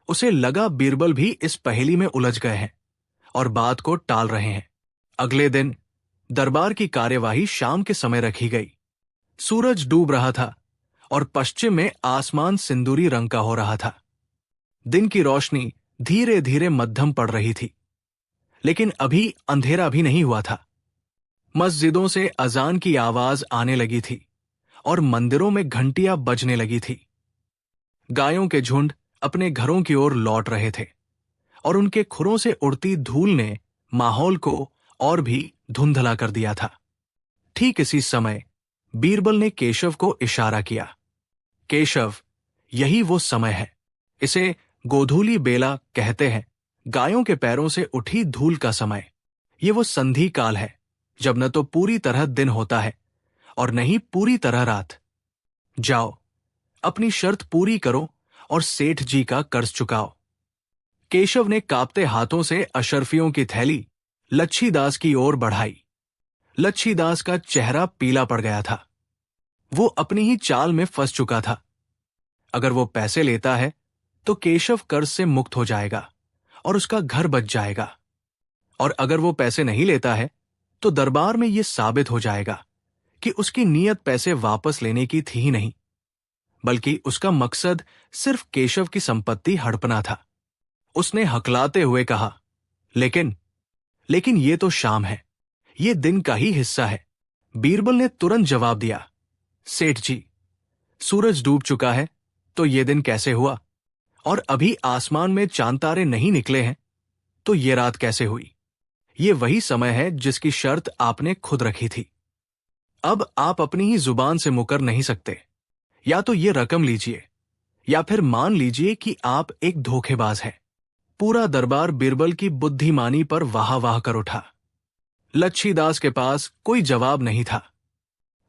उसे लगा बीरबल भी इस पहेली में उलझ गए हैं और बात को टाल रहे हैं। अगले दिन दरबार की कार्यवाही शाम के समय रखी गई। सूरज डूब रहा था और पश्चिम में आसमान सिंदूरी रंग का हो रहा था। दिन की रोशनी धीरे धीरे मध्यम पड़ रही थी, लेकिन अभी अंधेरा भी नहीं हुआ था। मस्जिदों से अजान की आवाज आने लगी थी और मंदिरों में घंटियां बजने लगी थी। गायों के झुंड अपने घरों की ओर लौट रहे थे और उनके खुरों से उड़ती धूल ने माहौल को और भी धुंधला कर दिया था। ठीक इसी समय बीरबल ने केशव को इशारा किया। केशव, यही वो समय है। इसे गोधूली बेला कहते हैं, गायों के पैरों से उठी धूल का समय। ये वो संधि काल है जब न तो पूरी तरह दिन होता है और न ही पूरी तरह रात। जाओ, अपनी शर्त पूरी करो और सेठ जी का कर्ज चुकाओ। केशव ने कांपते हाथों से अशर्फियों की थैली लच्छीदास की ओर बढ़ाई। लच्छीदास का चेहरा पीला पड़ गया था। वो अपनी ही चाल में फंस चुका था। अगर वो पैसे लेता है तो केशव कर्ज से मुक्त हो जाएगा और उसका घर बच जाएगा, और अगर वो पैसे नहीं लेता है तो दरबार में ये साबित हो जाएगा कि उसकी नीयत पैसे वापस लेने की थी ही नहीं, बल्कि उसका मकसद सिर्फ केशव की संपत्ति हड़पना था। उसने हकलाते हुए कहा, लेकिन ये तो शाम है, ये दिन का ही हिस्सा है। बीरबल ने तुरंत जवाब दिया, सेठ जी, सूरज डूब चुका है तो ये दिन कैसे हुआ? और अभी आसमान में चांद तारे नहीं निकले हैं तो ये रात कैसे हुई? ये वही समय है जिसकी शर्त आपने खुद रखी थी। अब आप अपनी ही जुबान से मुकर नहीं सकते। या तो ये रकम लीजिए या फिर मान लीजिए कि आप एक धोखेबाज हैं। पूरा दरबार बीरबल की बुद्धिमानी पर वाह वाह कर उठा। लच्छीदास के पास कोई जवाब नहीं था।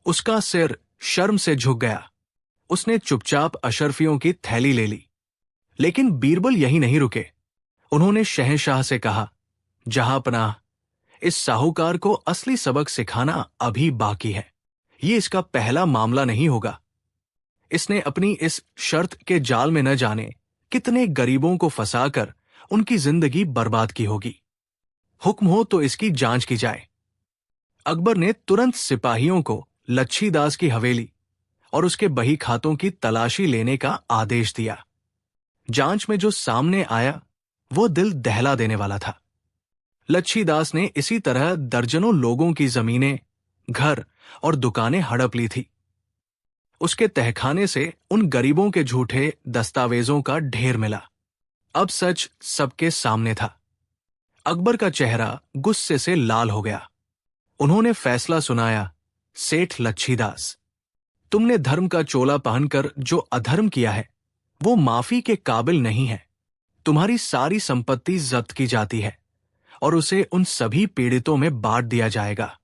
उसका सिर शर्म से झुक गया। उसने चुपचाप अशर्फियों की थैली ले ली। लेकिन बीरबल यही नहीं रुके। उन्होंने शहंशाह से कहा, जहांपनाह, इस साहूकार को असली सबक सिखाना अभी बाकी है। ये इसका पहला मामला नहीं होगा। इसने अपनी इस शर्त के जाल में न जाने कितने गरीबों को फंसाकर उनकी जिंदगी बर्बाद की होगी। हुक्म हो तो इसकी जांच की जाए। अकबर ने तुरंत सिपाहियों को लच्छीदास की हवेली और उसके बही खातों की तलाशी लेने का आदेश दिया। जांच में जो सामने आया वो दिल दहला देने वाला था। लच्छीदास ने इसी तरह दर्जनों लोगों की जमीनें, घर और दुकानें हड़प ली थी। उसके तहखाने से उन गरीबों के झूठे दस्तावेजों का ढेर मिला। अब सच सबके सामने था। अकबर का चेहरा गुस्से से लाल हो गया। उन्होंने फैसला सुनाया, सेठ लच्छीदास, तुमने धर्म का चोला पहनकर जो अधर्म किया है वो माफी के काबिल नहीं है। तुम्हारी सारी संपत्ति जब्त की जाती है और उसे उन सभी पीड़ितों में बांट दिया जाएगा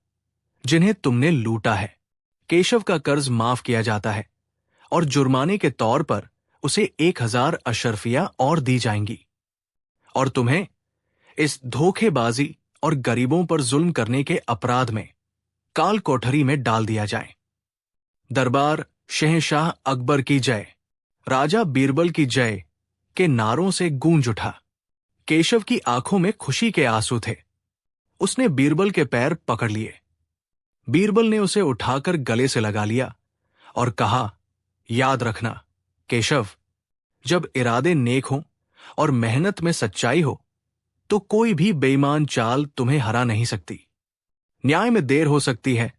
जिन्हें तुमने लूटा है। केशव का कर्ज माफ किया जाता है और जुर्माने के तौर पर उसे 1000 अशर्फियां और दी जाएंगी, और तुम्हें इस धोखेबाजी और गरीबों पर जुल्म करने के अपराध में काल कोठरी में डाल दिया जाए। दरबार शहंशाह अकबर की जय, राजा बीरबल की जय के नारों से गूंज उठा। केशव की आंखों में खुशी के आंसू थे। उसने बीरबल के पैर पकड़ लिए। बीरबल ने उसे उठाकर गले से लगा लिया और कहा, याद रखना केशव, जब इरादे नेक हों और मेहनत में सच्चाई हो तो कोई भी बेईमान चाल तुम्हें हरा नहीं सकती। न्याय में देर हो सकती है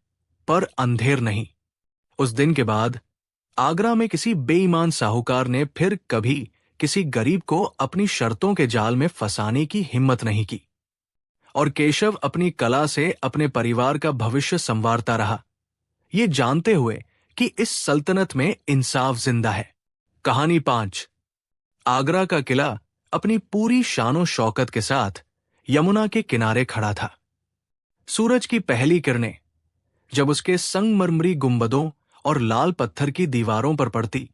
पर अंधेर नहीं। उस दिन के बाद आगरा में किसी बेईमान साहूकार ने फिर कभी किसी गरीब को अपनी शर्तों के जाल में फंसाने की हिम्मत नहीं की, और केशव अपनी कला से अपने परिवार का भविष्य संवारता रहा, ये जानते हुए कि इस सल्तनत में इंसाफ जिंदा है। कहानी 5। आगरा का किला अपनी पूरी शानो शौकत के साथ यमुना के किनारे खड़ा था। सूरज की पहली किरणें जब उसके संगमरमरी गुंबदों और लाल पत्थर की दीवारों पर पड़ती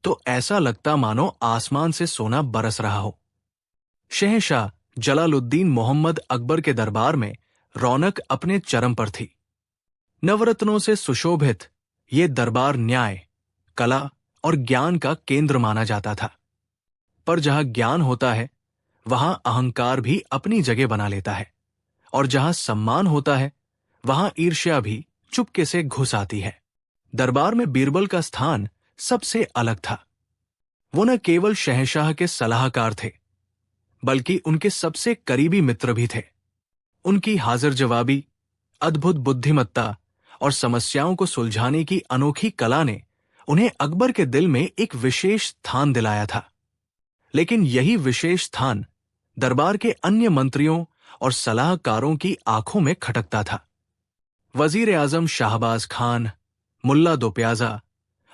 तो ऐसा लगता मानो आसमान से सोना बरस रहा हो। शहंशाह जलालुद्दीन मोहम्मद अकबर के दरबार में रौनक अपने चरम पर थी। नवरत्नों से सुशोभित ये दरबार न्याय, कला और ज्ञान का केंद्र माना जाता था। पर जहां ज्ञान होता है वहां अहंकार भी अपनी जगह बना लेता है, और जहां सम्मान होता है वहां ईर्ष्या भी चुपके से घुस आती है। दरबार में बीरबल का स्थान सबसे अलग था। वो न केवल शहंशाह के सलाहकार थे बल्कि उनके सबसे करीबी मित्र भी थे। उनकी हाजिर जवाबी, अद्भुत बुद्धिमत्ता और समस्याओं को सुलझाने की अनोखी कला ने उन्हें अकबर के दिल में एक विशेष स्थान दिलाया था। लेकिन यही विशेष स्थान दरबार के अन्य मंत्रियों और सलाहकारों की आंखों में खटकता था। वजीर आजम शाहबाज खान, मुल्ला दो प्याजा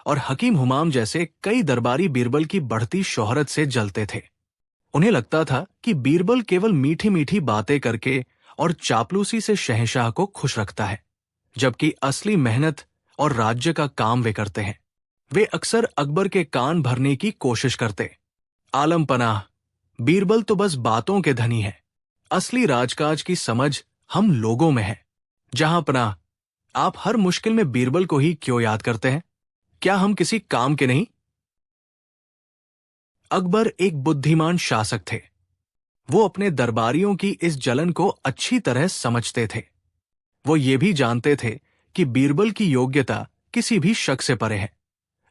और हकीम हुमाम जैसे कई दरबारी बीरबल की बढ़ती शोहरत से जलते थे। उन्हें लगता था कि बीरबल केवल मीठी मीठी बातें करके और चापलूसी से शहंशाह को खुश रखता है, जबकि असली मेहनत और राज्य का काम वे करते हैं। वे अक्सर अकबर के कान भरने की कोशिश करते। आलम पनाह, बीरबल तो बस बातों के धनी है, असली राजकाज की समझ हम लोगों में है। जहां पनाह, आप हर मुश्किल में बीरबल को ही क्यों याद करते हैं? क्या हम किसी काम के नहीं? अकबर एक बुद्धिमान शासक थे। वो अपने दरबारियों की इस जलन को अच्छी तरह समझते थे। वो ये भी जानते थे कि बीरबल की योग्यता किसी भी शक से परे है,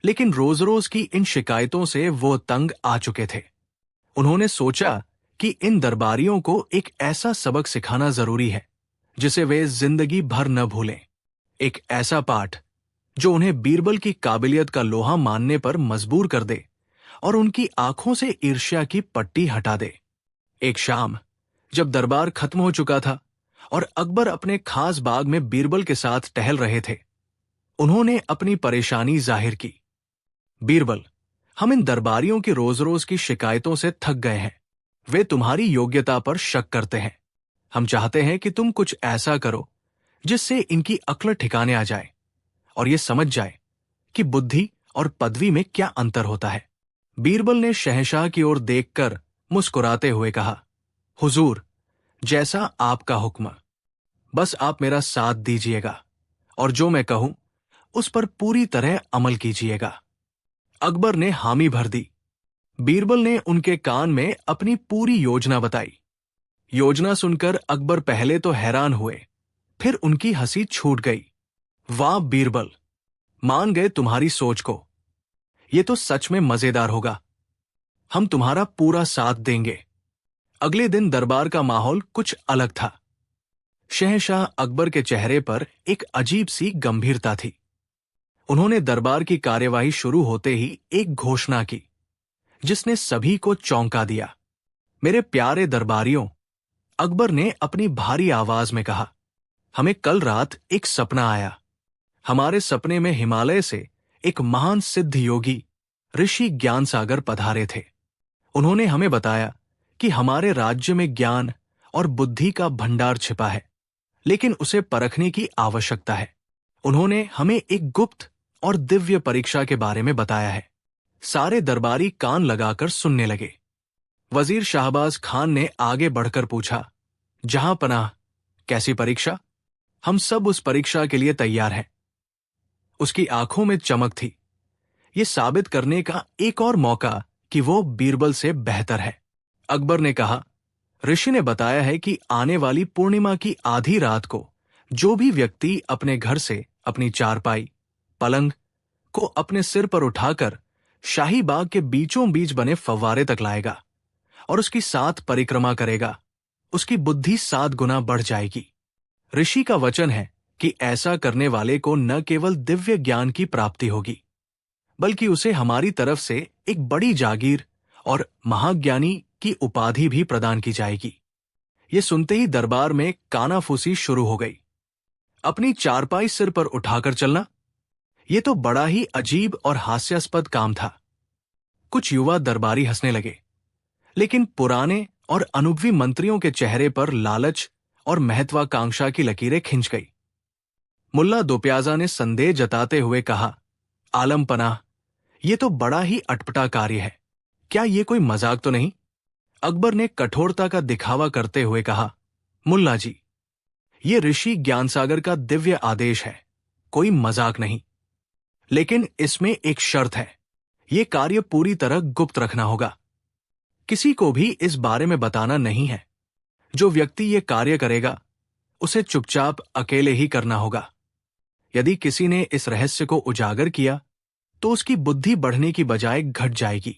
लेकिन रोज रोज की इन शिकायतों से वो तंग आ चुके थे। उन्होंने सोचा कि इन दरबारियों को एक ऐसा सबक सिखाना जरूरी है जिसे वे जिंदगी भर न भूलें। एक ऐसा पाठ जो उन्हें बीरबल की काबिलियत का लोहा मानने पर मजबूर कर दे और उनकी आंखों से ईर्ष्या की पट्टी हटा दे। एक शाम जब दरबार खत्म हो चुका था और अकबर अपने खास बाग में बीरबल के साथ टहल रहे थे, उन्होंने अपनी परेशानी जाहिर की। बीरबल, हम इन दरबारियों की रोज रोज की शिकायतों से थक गए हैं। वे तुम्हारी योग्यता पर शक करते हैं। हम चाहते हैं कि तुम कुछ ऐसा करो जिससे इनकी अक्ल ठिकाने आ जाए और ये समझ जाए कि बुद्धि और पदवी में क्या अंतर होता है। बीरबल ने शहंशाह की ओर देखकर मुस्कुराते हुए कहा, हुजूर, जैसा आपका हुक्म, बस आप मेरा साथ दीजिएगा और जो मैं कहूं उस पर पूरी तरह अमल कीजिएगा। अकबर ने हामी भर दी। बीरबल ने उनके कान में अपनी पूरी योजना बताई। योजना सुनकर अकबर पहले तो हैरान हुए, फिर उनकी हंसी छूट गई। वाह बीरबल, मान गए तुम्हारी सोच को। ये तो सच में मजेदार होगा। हम तुम्हारा पूरा साथ देंगे। अगले दिन दरबार का माहौल कुछ अलग था। शहंशाह अकबर के चेहरे पर एक अजीब सी गंभीरता थी। उन्होंने दरबार की कार्यवाही शुरू होते ही एक घोषणा की जिसने सभी को चौंका दिया। मेरे प्यारे दरबारियों, अकबर ने अपनी भारी आवाज में कहा, हमें कल रात एक सपना आया। हमारे सपने में हिमालय से एक महान सिद्ध योगी ऋषि ज्ञान सागर पधारे थे। उन्होंने हमें बताया कि हमारे राज्य में ज्ञान और बुद्धि का भंडार छिपा है, लेकिन उसे परखने की आवश्यकता है। उन्होंने हमें एक गुप्त और दिव्य परीक्षा के बारे में बताया है। सारे दरबारी कान लगाकर सुनने लगे। वजीर शाहबाज खान ने आगे बढ़कर पूछा, जहां पनाह, कैसी परीक्षा? हम सब उस परीक्षा के लिए तैयार हैं। उसकी आंखों में चमक थी, ये साबित करने का एक और मौका कि वो बीरबल से बेहतर है। अकबर ने कहा, ऋषि ने बताया है कि आने वाली पूर्णिमा की आधी रात को जो भी व्यक्ति अपने घर से अपनी चारपाई, पलंग को अपने सिर पर उठाकर शाही बाग के बीचों बीच बने फव्वारे तक लाएगा और उसकी 7 परिक्रमा करेगा, उसकी बुद्धि 7 गुना बढ़ जाएगी। ऋषि का वचन है कि ऐसा करने वाले को न केवल दिव्य ज्ञान की प्राप्ति होगी, बल्कि उसे हमारी तरफ से एक बड़ी जागीर और महाज्ञानी की उपाधि भी प्रदान की जाएगी। ये सुनते ही दरबार में कानाफूसी शुरू हो गई। अपनी चारपाई सिर पर उठाकर चलना, ये तो बड़ा ही अजीब और हास्यास्पद काम था। कुछ युवा दरबारी हंसने लगे, लेकिन पुराने और अनुभवी मंत्रियों के चेहरे पर लालच और महत्वाकांक्षा की लकीरें खिंच गई। मुल्ला दोप्याजा ने संदेह जताते हुए कहा, आलम पनाह, ये तो बड़ा ही अटपटा कार्य है। क्या ये कोई मजाक तो नहीं? अकबर ने कठोरता का दिखावा करते हुए कहा, मुल्ला जी, ये ऋषि ज्ञानसागर का दिव्य आदेश है, कोई मजाक नहीं। लेकिन इसमें एक शर्त है, ये कार्य पूरी तरह गुप्त रखना होगा। किसी को भी इस बारे में बताना नहीं है। जो व्यक्ति ये कार्य करेगा उसे चुपचाप अकेले ही करना होगा। यदि किसी ने इस रहस्य को उजागर किया तो उसकी बुद्धि बढ़ने की बजाय घट जाएगी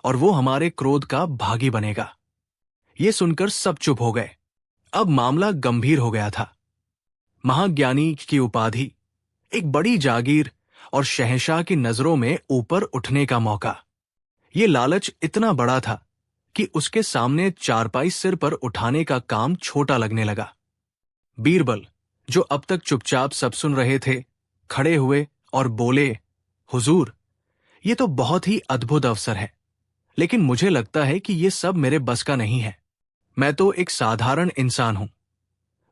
और वो हमारे क्रोध का भागी बनेगा। ये सुनकर सब चुप हो गए। अब मामला गंभीर हो गया था। महाज्ञानी की उपाधि, एक बड़ी जागीर और शहंशाह की नजरों में ऊपर उठने का मौका, ये लालच इतना बड़ा था कि उसके सामने चारपाई सिर पर उठाने का काम छोटा लगने लगा। बीरबल, जो अब तक चुपचाप सब सुन रहे थे, खड़े हुए और बोले, हुजूर, ये तो बहुत ही अद्भुत अवसर है, लेकिन मुझे लगता है कि ये सब मेरे बस का नहीं है। मैं तो एक साधारण इंसान हूं।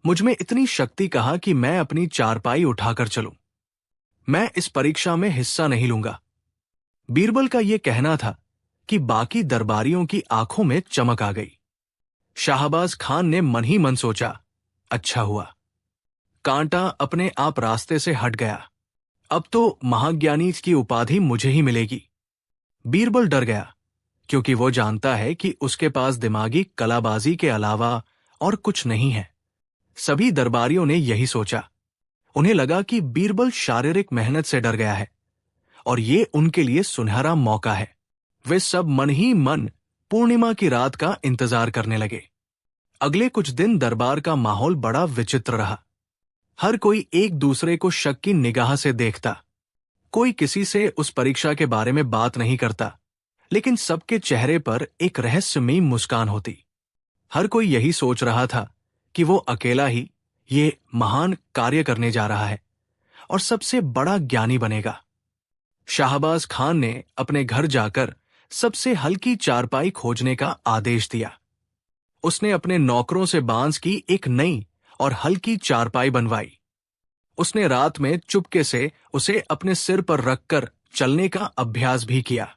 मुझमें इतनी शक्ति कहाँ कि मैं अपनी चारपाई उठाकर चलूं। मैं इस परीक्षा में हिस्सा नहीं लूंगा। बीरबल का यह कहना था कि बाकी दरबारियों की आंखों में चमक आ गई। शाहबाज खान ने मन ही मन सोचा, अच्छा हुआ, कांटा अपने आप रास्ते से हट गया। अब तो महाज्ञानी की उपाधि मुझे ही मिलेगी। बीरबल डर गया, क्योंकि वो जानता है कि उसके पास दिमागी कलाबाजी के अलावा और कुछ नहीं है। सभी दरबारियों ने यही सोचा। उन्हें लगा कि बीरबल शारीरिक मेहनत से डर गया है और ये उनके लिए सुनहरा मौका है। वे सब मन ही मन पूर्णिमा की रात का इंतजार करने लगे। अगले कुछ दिन दरबार का माहौल बड़ा विचित्र रहा। हर कोई एक दूसरे को शक की निगाह से देखता। कोई किसी से उस परीक्षा के बारे में बात नहीं करता, लेकिन सबके चेहरे पर एक रहस्यमयी मुस्कान होती। हर कोई यही सोच रहा था कि वो अकेला ही ये महान कार्य करने जा रहा है और सबसे बड़ा ज्ञानी बनेगा। शाहबाज खान ने अपने घर जाकर सबसे हल्की चारपाई खोजने का आदेश दिया। उसने अपने नौकरों से बांस की एक नई और हल्की चारपाई बनवाई। उसने रात में चुपके से उसे अपने सिर पर रखकर चलने का अभ्यास भी किया।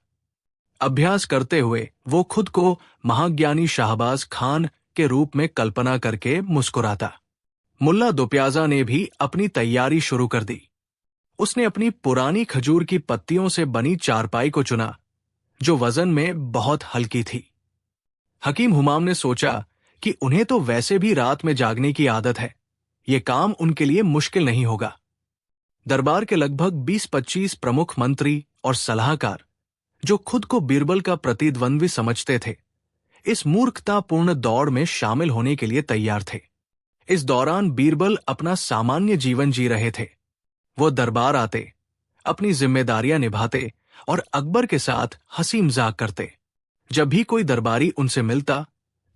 अभ्यास करते हुए वो खुद को महाज्ञानी शाहबाज खान के रूप में कल्पना करके मुस्कुराता। मुल्ला दोप्याजा ने भी अपनी तैयारी शुरू कर दी। उसने अपनी पुरानी खजूर की पत्तियों से बनी चारपाई को चुना, जो वजन में बहुत हल्की थी। हकीम हुमाम ने सोचा कि उन्हें तो वैसे भी रात में जागने की आदत है, ये काम उनके लिए मुश्किल नहीं होगा। दरबार के लगभग 20-25 प्रमुख मंत्री और सलाहकार, जो खुद को बीरबल का प्रतिद्वंद्वी समझते थे, इस मूर्खतापूर्ण दौड़ में शामिल होने के लिए तैयार थे। इस दौरान बीरबल अपना सामान्य जीवन जी रहे थे। वो दरबार आते, अपनी जिम्मेदारियां निभाते और अकबर के साथ हंसी मजाक करते। जब भी कोई दरबारी उनसे मिलता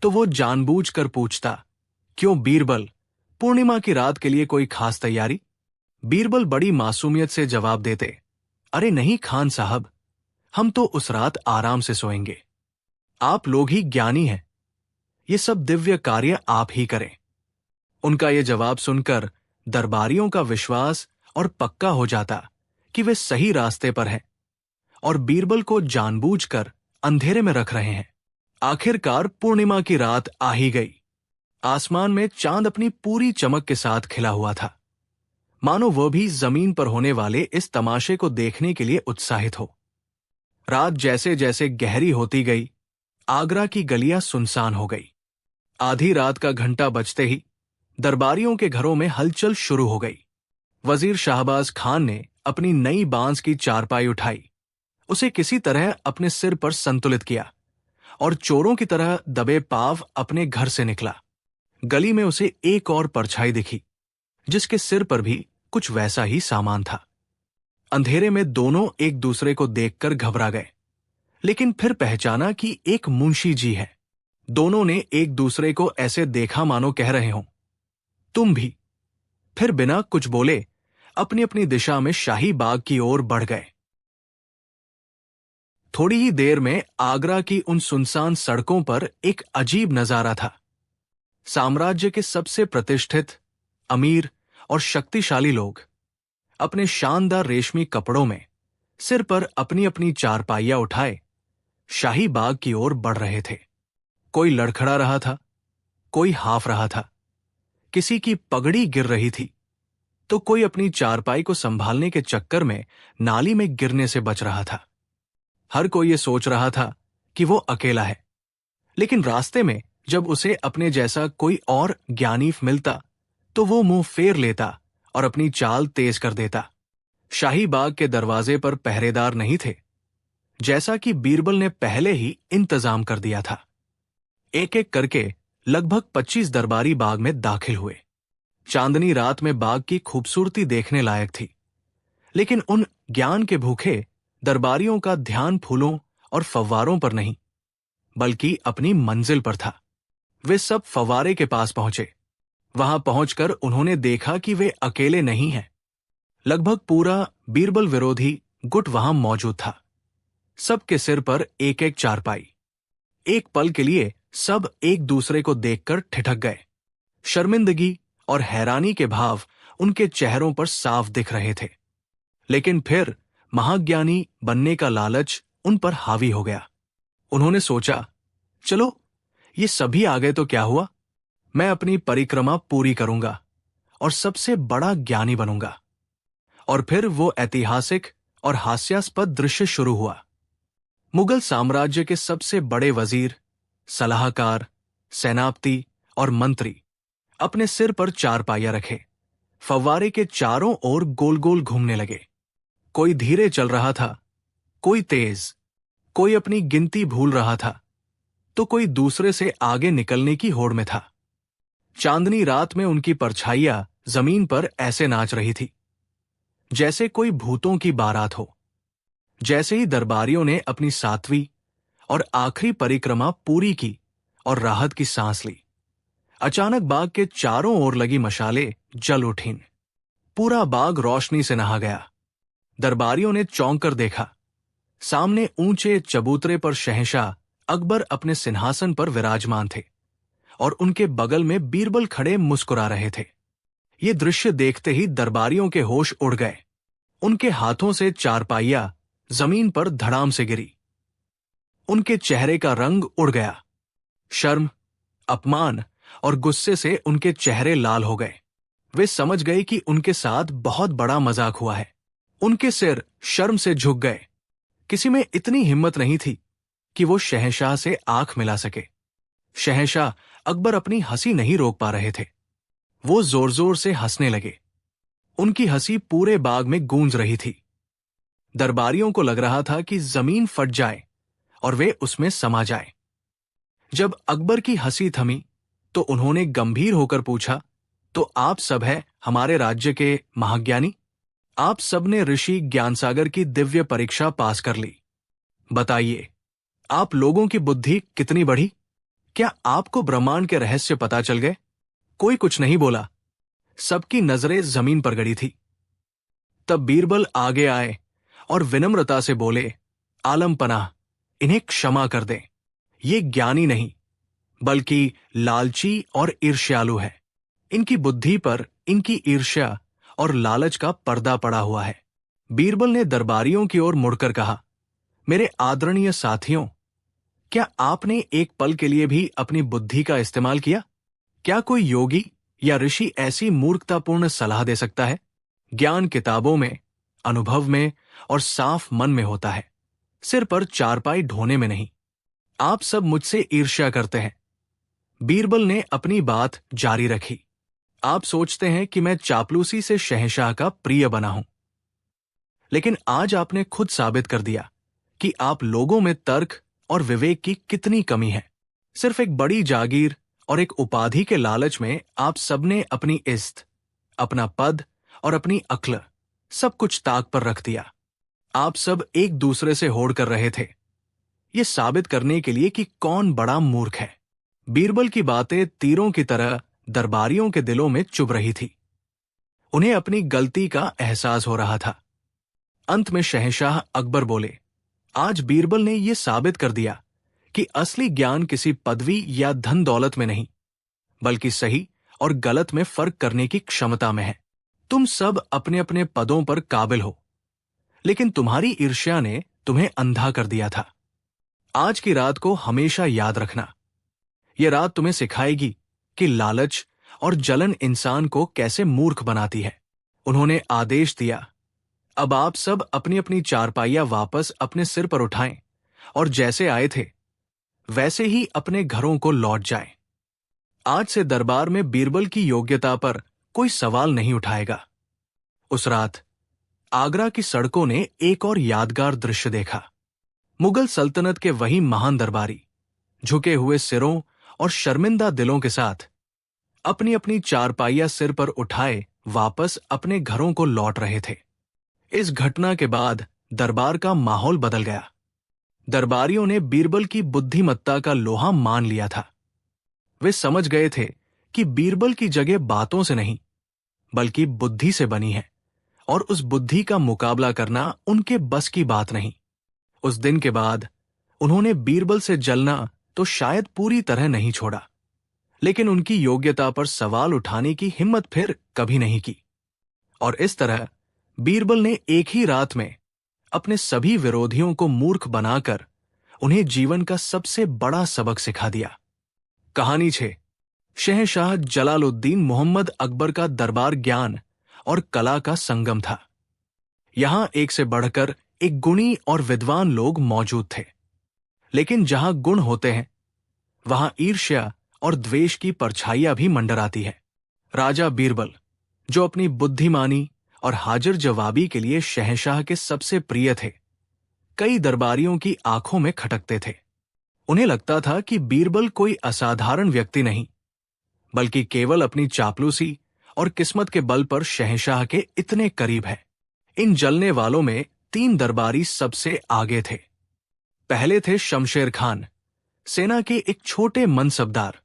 तो वो जानबूझकर पूछता, क्यों बीरबल, पूर्णिमा की रात के लिए कोई खास तैयारी? बीरबल बड़ी मासूमियत से जवाब देते, अरे नहीं खान साहब, हम तो उस रात आराम से सोएंगे। आप लोग ही ज्ञानी हैं, ये सब दिव्य कार्य आप ही करें। उनका ये जवाब सुनकर दरबारियों का विश्वास और पक्का हो जाता कि वे सही रास्ते पर हैं और बीरबल को जानबूझकर अंधेरे में रख रहे हैं। आखिरकार पूर्णिमा की रात आ ही गई। आसमान में चांद अपनी पूरी चमक के साथ खिला हुआ था, मानो वह भी जमीन पर होने वाले इस तमाशे को देखने के लिए उत्साहित हो। रात जैसे जैसे गहरी होती गई, आगरा की गलियां सुनसान हो गई। आधी रात का घंटा बजते ही दरबारियों के घरों में हलचल शुरू हो गई। वजीर शाहबाज खान ने अपनी नई बांस की चारपाई उठाई, उसे किसी तरह अपने सिर पर संतुलित किया और चोरों की तरह दबे पांव अपने घर से निकला। गली में उसे एक और परछाई दिखी, जिसके सिर पर भी कुछ वैसा ही सामान था। अंधेरे में दोनों एक दूसरे को देखकर घबरा गए, लेकिन फिर पहचाना कि एक मुंशी जी है। दोनों ने एक दूसरे को ऐसे देखा मानो कह रहे हों, तुम भी। फिर बिना कुछ बोले अपनी अपनी दिशा में शाही बाग की ओर बढ़ गए। थोड़ी ही देर में आगरा की उन सुनसान सड़कों पर एक अजीब नजारा था। साम्राज्य के सबसे प्रतिष्ठित, अमीर और शक्तिशाली लोग अपने शानदार रेशमी कपड़ों में सिर पर अपनी अपनी चारपाइयां उठाए शाही बाग की ओर बढ़ रहे थे। कोई लड़खड़ा रहा था, कोई हाफ रहा था, किसी की पगड़ी गिर रही थी, तो कोई अपनी चारपाई को संभालने के चक्कर में नाली में गिरने से बच रहा था। हर कोई ये सोच रहा था कि वो अकेला है, लेकिन रास्ते में जब उसे अपने जैसा कोई और ज्ञानी मिलता तो वो मुंह फेर लेता और अपनी चाल तेज कर देता। शाही बाग के दरवाजे पर पहरेदार नहीं थे, जैसा कि बीरबल ने पहले ही इंतजाम कर दिया था। एक एक करके लगभग 25 दरबारी बाग में दाखिल हुए। चांदनी रात में बाग की खूबसूरती देखने लायक थी, लेकिन उन ज्ञान के भूखे दरबारियों का ध्यान फूलों और फव्वारों पर नहीं, बल्कि अपनी मंजिल पर था। वे सब फव्वारे के पास पहुंचे। वहां पहुंचकर उन्होंने देखा कि वे अकेले नहीं हैं। लगभग पूरा बीरबल विरोधी गुट वहां मौजूद था। सबके सिर पर एक एक चारपाई। एक पल के लिए सब एक दूसरे को देखकर ठिठक गए। शर्मिंदगी और हैरानी के भाव उनके चेहरों पर साफ दिख रहे थे, लेकिन फिर महाज्ञानी बनने का लालच उन पर हावी हो गया। उन्होंने सोचा, चलो ये सभी आ गए तो क्या हुआ, मैं अपनी परिक्रमा पूरी करूंगा और सबसे बड़ा ज्ञानी बनूंगा। और फिर वो ऐतिहासिक और हास्यास्पद दृश्य शुरू हुआ। मुगल साम्राज्य के सबसे बड़े वजीर, सलाहकार, सेनापति और मंत्री अपने सिर पर चारपाइयां रखे फव्वारे के चारों ओर गोल गोल घूमने लगे। कोई धीरे चल रहा था, कोई तेज, कोई अपनी गिनती भूल रहा था, तो कोई दूसरे से आगे निकलने की होड़ में था। चांदनी रात में उनकी परछाइयां जमीन पर ऐसे नाच रही थी जैसे कोई भूतों की बारात हो। जैसे ही दरबारियों ने अपनी 7वीं और आखिरी परिक्रमा पूरी की और राहत की सांस ली, अचानक बाग के चारों ओर लगी मशालें जल उठीं। पूरा बाग रोशनी से नहा गया। दरबारियों ने चौंक कर देखा, सामने ऊंचे चबूतरे पर शहंशाह अकबर अपने सिंहासन पर विराजमान थे और उनके बगल में बीरबल खड़े मुस्कुरा रहे थे। ये दृश्य देखते ही दरबारियों के होश उड़ गए। उनके हाथों से चारपाइयां जमीन पर धड़ाम से गिरी। उनके चेहरे का रंग उड़ गया। शर्म, अपमान और गुस्से से उनके चेहरे लाल हो गए। वे समझ गए कि उनके साथ बहुत बड़ा मजाक हुआ है। उनके सिर शर्म से झुक गए। किसी में इतनी हिम्मत नहीं थी कि वो शहंशाह से आंख मिला सके। शहंशाह अकबर अपनी हंसी नहीं रोक पा रहे थे। वो जोर जोर से हंसने लगे। उनकी हंसी पूरे बाग में गूंज रही थी। दरबारियों को लग रहा था कि जमीन फट जाए और वे उसमें समा जाए। जब अकबर की हंसी थमी तो उन्होंने गंभीर होकर पूछा, तो आप सब हैं हमारे राज्य के महाज्ञानी? आप सब ने ऋषि ज्ञानसागर की दिव्य परीक्षा पास कर ली। बताइए, आप लोगों की बुद्धि कितनी बढ़ी? क्या आपको ब्रह्मांड के रहस्य पता चल गए? कोई कुछ नहीं बोला। सबकी नजरें जमीन पर गड़ी थी। तब बीरबल आगे आए और विनम्रता से बोले, आलम पनाह, इन्हें क्षमा कर दें। ये ज्ञानी नहीं बल्कि लालची और ईर्ष्यालु है। इनकी बुद्धि पर इनकी ईर्ष्या और लालच का पर्दा पड़ा हुआ है। बीरबल ने दरबारियों की ओर मुड़कर कहा, मेरे आदरणीय साथियों, क्या आपने एक पल के लिए भी अपनी बुद्धि का इस्तेमाल किया? क्या कोई योगी या ऋषि ऐसी मूर्खतापूर्ण सलाह दे सकता है? ज्ञान किताबों में, अनुभव में और साफ मन में होता है, सिर पर चारपाई ढोने में नहीं। आप सब मुझसे ईर्ष्या करते हैं। बीरबल ने अपनी बात जारी रखी। आप सोचते हैं कि मैं चापलूसी से शहंशाह का प्रिय बना हूं, लेकिन आज आपने खुद साबित कर दिया कि आप लोगों में तर्क और विवेक की कितनी कमी है। सिर्फ एक बड़ी जागीर और एक उपाधि के लालच में आप सबने अपनी इज्जत, अपना पद और अपनी अक्ल सब कुछ ताक पर रख दिया। आप सब एक दूसरे से होड़ कर रहे थे, ये साबित करने के लिए कि कौन बड़ा मूर्ख है। बीरबल की बातें तीरों की तरह दरबारियों के दिलों में चुभ रही थी। उन्हें अपनी गलती का एहसास हो रहा था। अंत में शहंशाह अकबर बोले, आज बीरबल ने यह साबित कर दिया कि असली ज्ञान किसी पदवी या धन दौलत में नहीं, बल्कि सही और गलत में फर्क करने की क्षमता में है। तुम सब अपने अपने पदों पर काबिल हो, लेकिन तुम्हारी ईर्ष्या ने तुम्हें अंधा कर दिया था। आज की रात को हमेशा याद रखना। यह रात तुम्हें सिखाएगी कि लालच और जलन इंसान को कैसे मूर्ख बनाती है। उन्होंने आदेश दिया, अब आप सब अपनी अपनी चारपाइयां वापस अपने सिर पर उठाएं और जैसे आए थे वैसे ही अपने घरों को लौट जाएं। आज से दरबार में बीरबल की योग्यता पर कोई सवाल नहीं उठाएगा। उस रात आगरा की सड़कों ने एक और यादगार दृश्य देखा। मुगल सल्तनत के वही महान दरबारी झुके हुए सिरों और शर्मिंदा दिलों के साथ अपनी अपनी चारपाइयां सिर पर उठाए वापस अपने घरों को लौट रहे थे। इस घटना के बाद दरबार का माहौल बदल गया। दरबारियों ने बीरबल की बुद्धिमत्ता का लोहा मान लिया था। वे समझ गए थे कि बीरबल की जगह बातों से नहीं बल्कि बुद्धि से बनी है, और उस बुद्धि का मुकाबला करना उनके बस की बात नहीं। उस दिन के बाद उन्होंने बीरबल से जलना तो शायद पूरी तरह नहीं छोड़ा, लेकिन उनकी योग्यता पर सवाल उठाने की हिम्मत फिर कभी नहीं की। और इस तरह बीरबल ने एक ही रात में अपने सभी विरोधियों को मूर्ख बनाकर उन्हें जीवन का सबसे बड़ा सबक सिखा दिया। कहानी 6। शहंशाह जलालुद्दीन मोहम्मद अकबर का दरबार ज्ञान और कला का संगम था। यहां एक से बढ़कर एक गुणी और विद्वान लोग मौजूद थे, लेकिन जहां गुण होते हैं वहां ईर्ष्या और द्वेष की परछाइयां भी मंडराती है। राजा बीरबल, जो अपनी बुद्धिमानी और हाजिर जवाबी के लिए शहंशाह के सबसे प्रिय थे, कई दरबारियों की आंखों में खटकते थे। उन्हें लगता था कि बीरबल कोई असाधारण व्यक्ति नहीं, बल्कि केवल अपनी चापलूसी और किस्मत के बल पर शहंशाह के इतने करीब है। इन जलने वालों में 3 दरबारी सबसे आगे थे। पहले थे शमशेर खान, सेना के एक छोटे मनसबदार,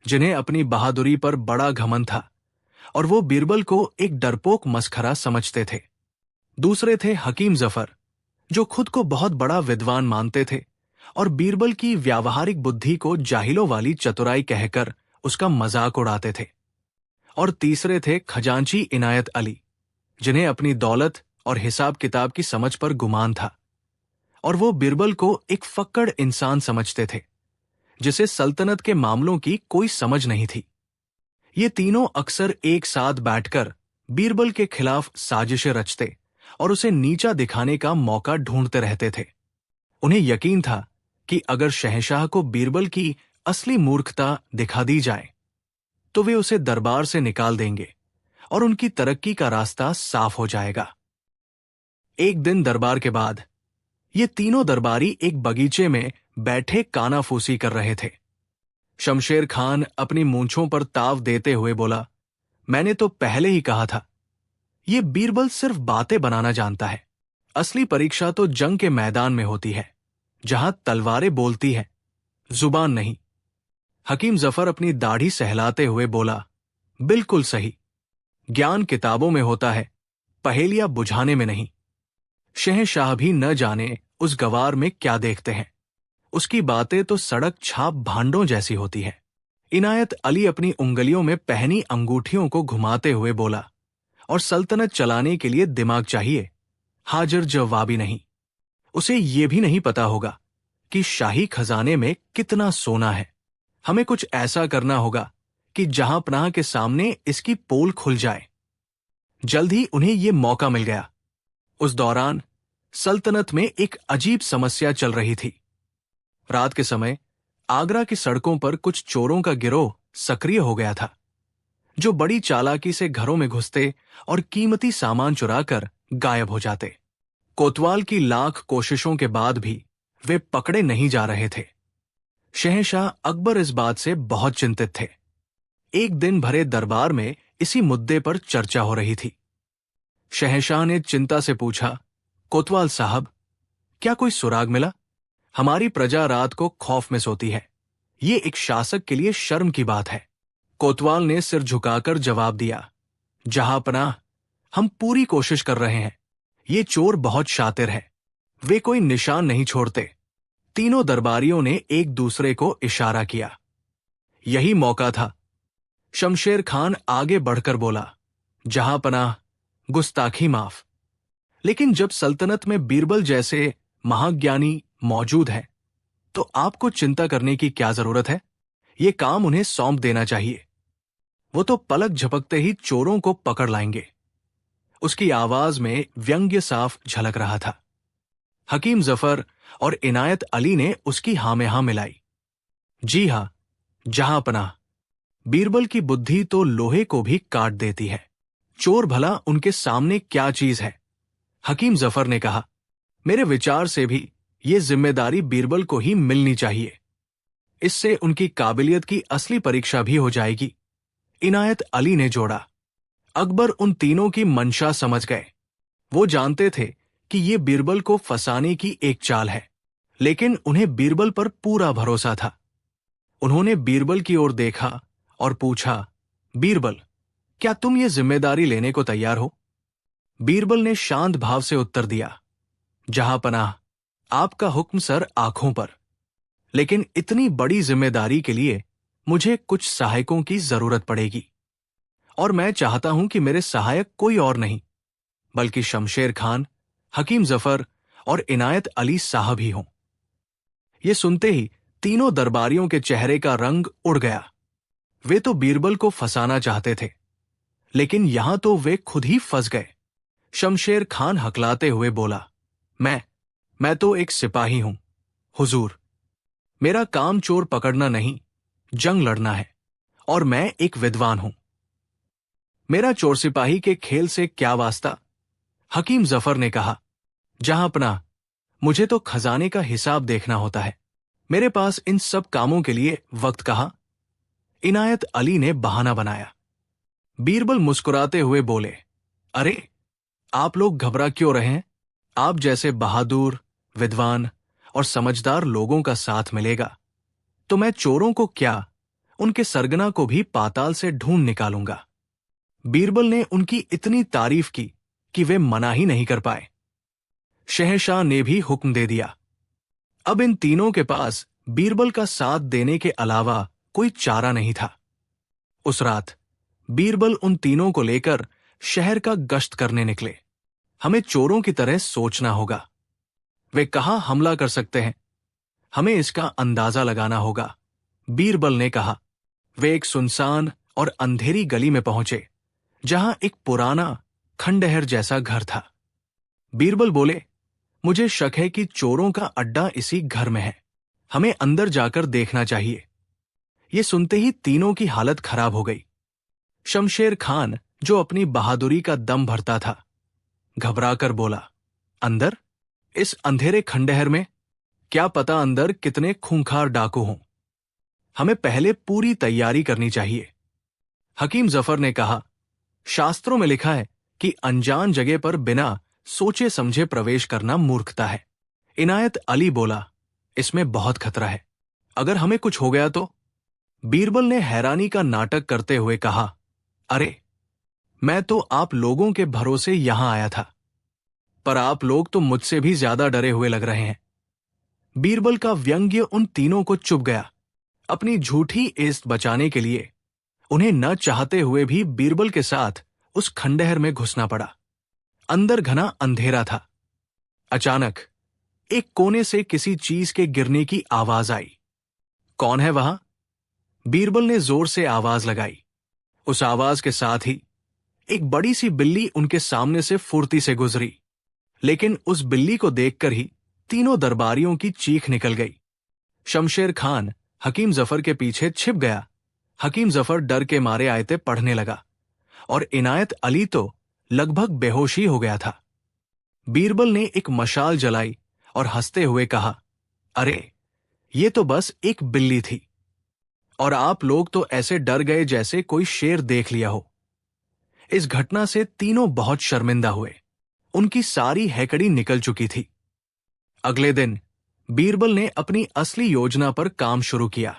जिन्हें अपनी बहादुरी पर बड़ा घमंड था और वो बीरबल को एक डरपोक मस्खरा समझते थे। दूसरे थे हकीम जफर, जो खुद को बहुत बड़ा विद्वान मानते थे और बीरबल की व्यावहारिक बुद्धि को जाहिलों वाली चतुराई कहकर उसका मजाक उड़ाते थे। और तीसरे थे खजांची इनायत अली, जिन्हें अपनी दौलत और हिसाब किताब की समझ पर गुमान था, और वो बीरबल को एक फक्कड़ इंसान समझते थे जिसे सल्तनत के मामलों की कोई समझ नहीं थी। ये तीनों अक्सर एक साथ बैठकर बीरबल के खिलाफ साजिशें रचते और उसे नीचा दिखाने का मौका ढूंढते रहते थे। उन्हें यकीन था कि अगर शहंशाह को बीरबल की असली मूर्खता दिखा दी जाए तो वे उसे दरबार से निकाल देंगे और उनकी तरक्की का रास्ता साफ हो जाएगा। एक दिन दरबार के बाद ये तीनों दरबारी एक बगीचे में बैठे कानाफूसी कर रहे थे। शमशेर खान अपनी मूंछों पर ताव देते हुए बोला, मैंने तो पहले ही कहा था, ये बीरबल सिर्फ बातें बनाना जानता है। असली परीक्षा तो जंग के मैदान में होती है, जहां तलवारें बोलती हैं, जुबान नहीं। हकीम जफर अपनी दाढ़ी सहलाते हुए बोला, बिल्कुल सही। ज्ञान किताबों में होता है, पहेलियां बुझाने में नहीं। शहंशाह भी न जाने उस गवार में क्या देखते हैं। उसकी बातें तो सड़क छाप भांडों जैसी होती है। इनायत अली अपनी उंगलियों में पहनी अंगूठियों को घुमाते हुए बोला, और सल्तनत चलाने के लिए दिमाग चाहिए, हाजिर जवाबी नहीं। उसे ये भी नहीं पता होगा कि शाही खजाने में कितना सोना है। हमें कुछ ऐसा करना होगा कि जहां पनाह के सामने इसकी पोल खुल जाए। जल्द ही उन्हें यह मौका मिल गया। उस दौरान सल्तनत में एक अजीब समस्या चल रही थी। रात के समय आगरा की सड़कों पर कुछ चोरों का गिरोह सक्रिय हो गया था, जो बड़ी चालाकी से घरों में घुसते और कीमती सामान चुराकर गायब हो जाते। कोतवाल की लाख कोशिशों के बाद भी वे पकड़े नहीं जा रहे थे। शहंशाह अकबर इस बात से बहुत चिंतित थे। एक दिन भरे दरबार में इसी मुद्दे पर चर्चा हो रही थी। शहंशाह ने चिंता से पूछा, कोतवाल साहब, क्या कोई सुराग मिला? हमारी प्रजा रात को खौफ में सोती है। ये एक शासक के लिए शर्म की बात है। कोतवाल ने सिर झुकाकर जवाब दिया, जहांपनाह, हम पूरी कोशिश कर रहे हैं। ये चोर बहुत शातिर है, वे कोई निशान नहीं छोड़ते। तीनों दरबारियों ने एक दूसरे को इशारा किया। यही मौका था। शमशेर खान आगे बढ़कर बोला, जहांपनाह, गुस्ताखी माफ, लेकिन जब सल्तनत में बीरबल जैसे महाज्ञानी मौजूद हैं, तो आपको चिंता करने की क्या जरूरत है? ये काम उन्हें सौंप देना चाहिए। वो तो पलक झपकते ही चोरों को पकड़ लाएंगे। उसकी आवाज में व्यंग्य साफ झलक रहा था। हकीम जफर और इनायत अली ने उसकी हां में हां मिलाई। जी हां, जहांपनाह, बीरबल की बुद्धि तो लोहे को भी काट देती है। चोर भला उनके सामने क्या चीज है? हकीम जफर ने कहा, मेरे विचार से भी ये जिम्मेदारी बीरबल को ही मिलनी चाहिए। इससे उनकी काबिलियत की असली परीक्षा भी हो जाएगी। इनायत अली ने जोड़ा। अकबर उन तीनों की मंशा समझ गए। वो जानते थे कि ये बीरबल को फंसाने की एक चाल है, लेकिन उन्हें बीरबल पर पूरा भरोसा था। उन्होंने बीरबल की ओर देखा और पूछा, बीरबल, क्या तुम ये जिम्मेदारी लेने को तैयार हो? बीरबल ने शांत भाव से उत्तर दिया, जहांपनाह, आपका हुक्म सर आंखों पर। लेकिन इतनी बड़ी जिम्मेदारी के लिए मुझे कुछ सहायकों की जरूरत पड़ेगी, और मैं चाहता हूं कि मेरे सहायक कोई और नहीं बल्कि शमशेर खान, हकीम जफर और इनायत अली साहब ही हों। ये सुनते ही तीनों दरबारियों के चेहरे का रंग उड़ गया। वे तो बीरबल को फंसाना चाहते थे, लेकिन यहां तो वे खुद ही फंस गए। शमशेर खान हकलाते हुए बोला, मैं तो एक सिपाही हूं हुजूर। मेरा काम चोर पकड़ना नहीं, जंग लड़ना है, और मैं एक विद्वान हूं। मेरा चोर सिपाही के खेल से क्या वास्ता? हकीम जफर ने कहा, जहांपनाह, मुझे तो खजाने का हिसाब देखना होता है। मेरे पास इन सब कामों के लिए वक्त कहां? इनायत अली ने बहाना बनाया। बीरबल मुस्कुराते हुए बोले, अरे, आप लोग घबरा क्यों रहे हैं? आप जैसे बहादुर, विद्वान और समझदार लोगों का साथ मिलेगा तो मैं चोरों को क्या, उनके सरगना को भी पाताल से ढूंढ निकालूंगा। बीरबल ने उनकी इतनी तारीफ की कि वे मना ही नहीं कर पाए। शहंशाह ने भी हुक्म दे दिया। अब इन तीनों के पास बीरबल का साथ देने के अलावा कोई चारा नहीं था। उस रात बीरबल उन तीनों को लेकर शहर का गश्त करने निकले। हमें चोरों की तरह सोचना होगा। वे कहां हमला कर सकते हैं, हमें इसका अंदाजा लगाना होगा। बीरबल ने कहा। वे एक सुनसान और अंधेरी गली में पहुंचे, जहां एक पुराना खंडहर जैसा घर था। बीरबल बोले, मुझे शक है कि चोरों का अड्डा इसी घर में है। हमें अंदर जाकर देखना चाहिए। ये सुनते ही तीनों की हालत खराब हो गई। शमशेर खान, जो अपनी बहादुरी का दम भरता था, घबराकर बोला, अंदर? इस अंधेरे खंडहर में? क्या पता अंदर कितने खूंखार डाकू हों। हमें पहले पूरी तैयारी करनी चाहिए। हकीम जफर ने कहा, शास्त्रों में लिखा है कि अनजान जगह पर बिना सोचे समझे प्रवेश करना मूर्खता है। इनायत अली बोला, इसमें बहुत खतरा है। अगर हमें कुछ हो गया तो? बीरबल ने हैरानी का नाटक करते हुए कहा, अरे, मैं तो आप लोगों के भरोसे यहां आया था, पर आप लोग तो मुझसे भी ज्यादा डरे हुए लग रहे हैं। बीरबल का व्यंग्य उन तीनों को चुभ गया। अपनी झूठी इज्जत बचाने के लिए उन्हें न चाहते हुए भी बीरबल के साथ उस खंडहर में घुसना पड़ा। अंदर घना अंधेरा था। अचानक एक कोने से किसी चीज के गिरने की आवाज आई। कौन है वहां? बीरबल ने जोर से आवाज लगाई। उस आवाज के साथ ही एक बड़ी सी बिल्ली उनके सामने से फुर्ती से गुजरी। लेकिन उस बिल्ली को देखकर ही तीनों दरबारियों की चीख निकल गई। शमशेर खान हकीम जफर के पीछे छिप गया। हकीम जफर डर के मारे आयते पढ़ने लगा और इनायत अली तो लगभग बेहोश ही हो गया था। बीरबल ने एक मशाल जलाई और हंसते हुए कहा, अरे ये तो बस एक बिल्ली थी, और आप लोग तो ऐसे डर गए जैसे कोई शेर देख लिया हो। इस घटना से तीनों बहुत शर्मिंदा हुए। उनकी सारी हैकड़ी निकल चुकी थी। अगले दिन बीरबल ने अपनी असली योजना पर काम शुरू किया।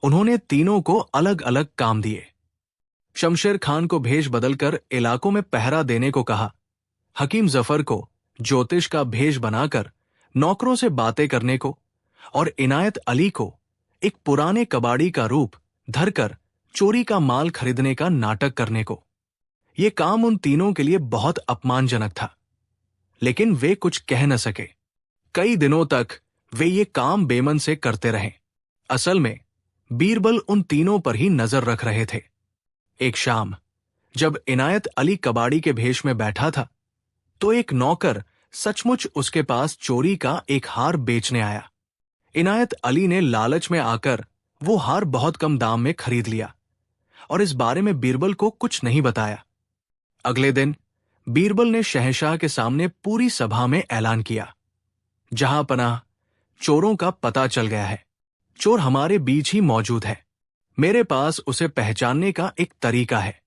उन्होंने तीनों को अलग अलग काम दिए। शमशेर खान को भेष बदलकर इलाकों में पहरा देने को कहा। हकीम जफर को ज्योतिष का भेष बनाकर नौकरों से बातें करने को, और इनायत अली को एक पुराने कबाड़ी का रूप धरकर चोरी का माल खरीदने का नाटक करने को। ये काम उन तीनों के लिए बहुत अपमानजनक था, लेकिन वे कुछ कह न सके। कई दिनों तक वे ये काम बेमन से करते रहे। असल में बीरबल उन तीनों पर ही नजर रख रहे थे। एक शाम जब इनायत अली कबाड़ी के भेष में बैठा था, तो एक नौकर सचमुच उसके पास चोरी का एक हार बेचने आया। इनायत अली ने लालच में आकर वो हार बहुत कम दाम में खरीद लिया और इस बारे में बीरबल को कुछ नहीं बताया। अगले दिन बीरबल ने शहंशाह के सामने पूरी सभा में ऐलान किया, जहां पनाह चोरों का पता चल गया है। चोर हमारे बीच ही मौजूद है। मेरे पास उसे पहचानने का एक तरीका है।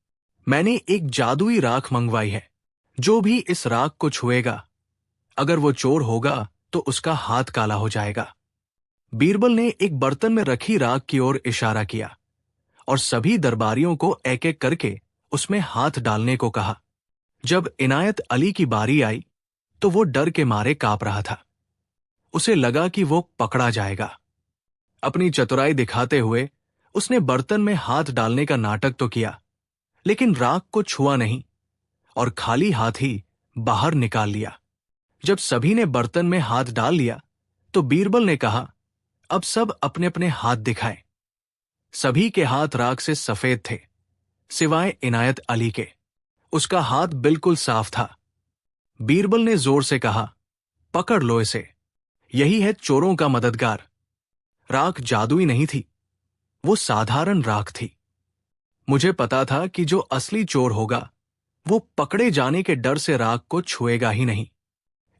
मैंने एक जादुई राख मंगवाई है। जो भी इस राख को छुएगा, अगर वो चोर होगा तो उसका हाथ काला हो जाएगा। बीरबल ने एक बर्तन में रखी राख की ओर इशारा किया और सभी दरबारियों को एक एक करके उसमें हाथ डालने को कहा। जब इनायत अली की बारी आई तो वो डर के मारे कांप रहा था। उसे लगा कि वो पकड़ा जाएगा। अपनी चतुराई दिखाते हुए उसने बर्तन में हाथ डालने का नाटक तो किया, लेकिन राख को छुआ नहीं और खाली हाथ ही बाहर निकाल लिया। जब सभी ने बर्तन में हाथ डाल लिया तो बीरबल ने कहा, अब सब अपने अपने हाथ दिखाएं। सभी के हाथ राख से सफेद थे, सिवाय इनायत अली के। उसका हाथ बिल्कुल साफ था। बीरबल ने जोर से कहा, पकड़ लो इसे, यही है चोरों का मददगार। राख जादुई नहीं थी, वो साधारण राख थी। मुझे पता था कि जो असली चोर होगा वो पकड़े जाने के डर से राख को छुएगा ही नहीं।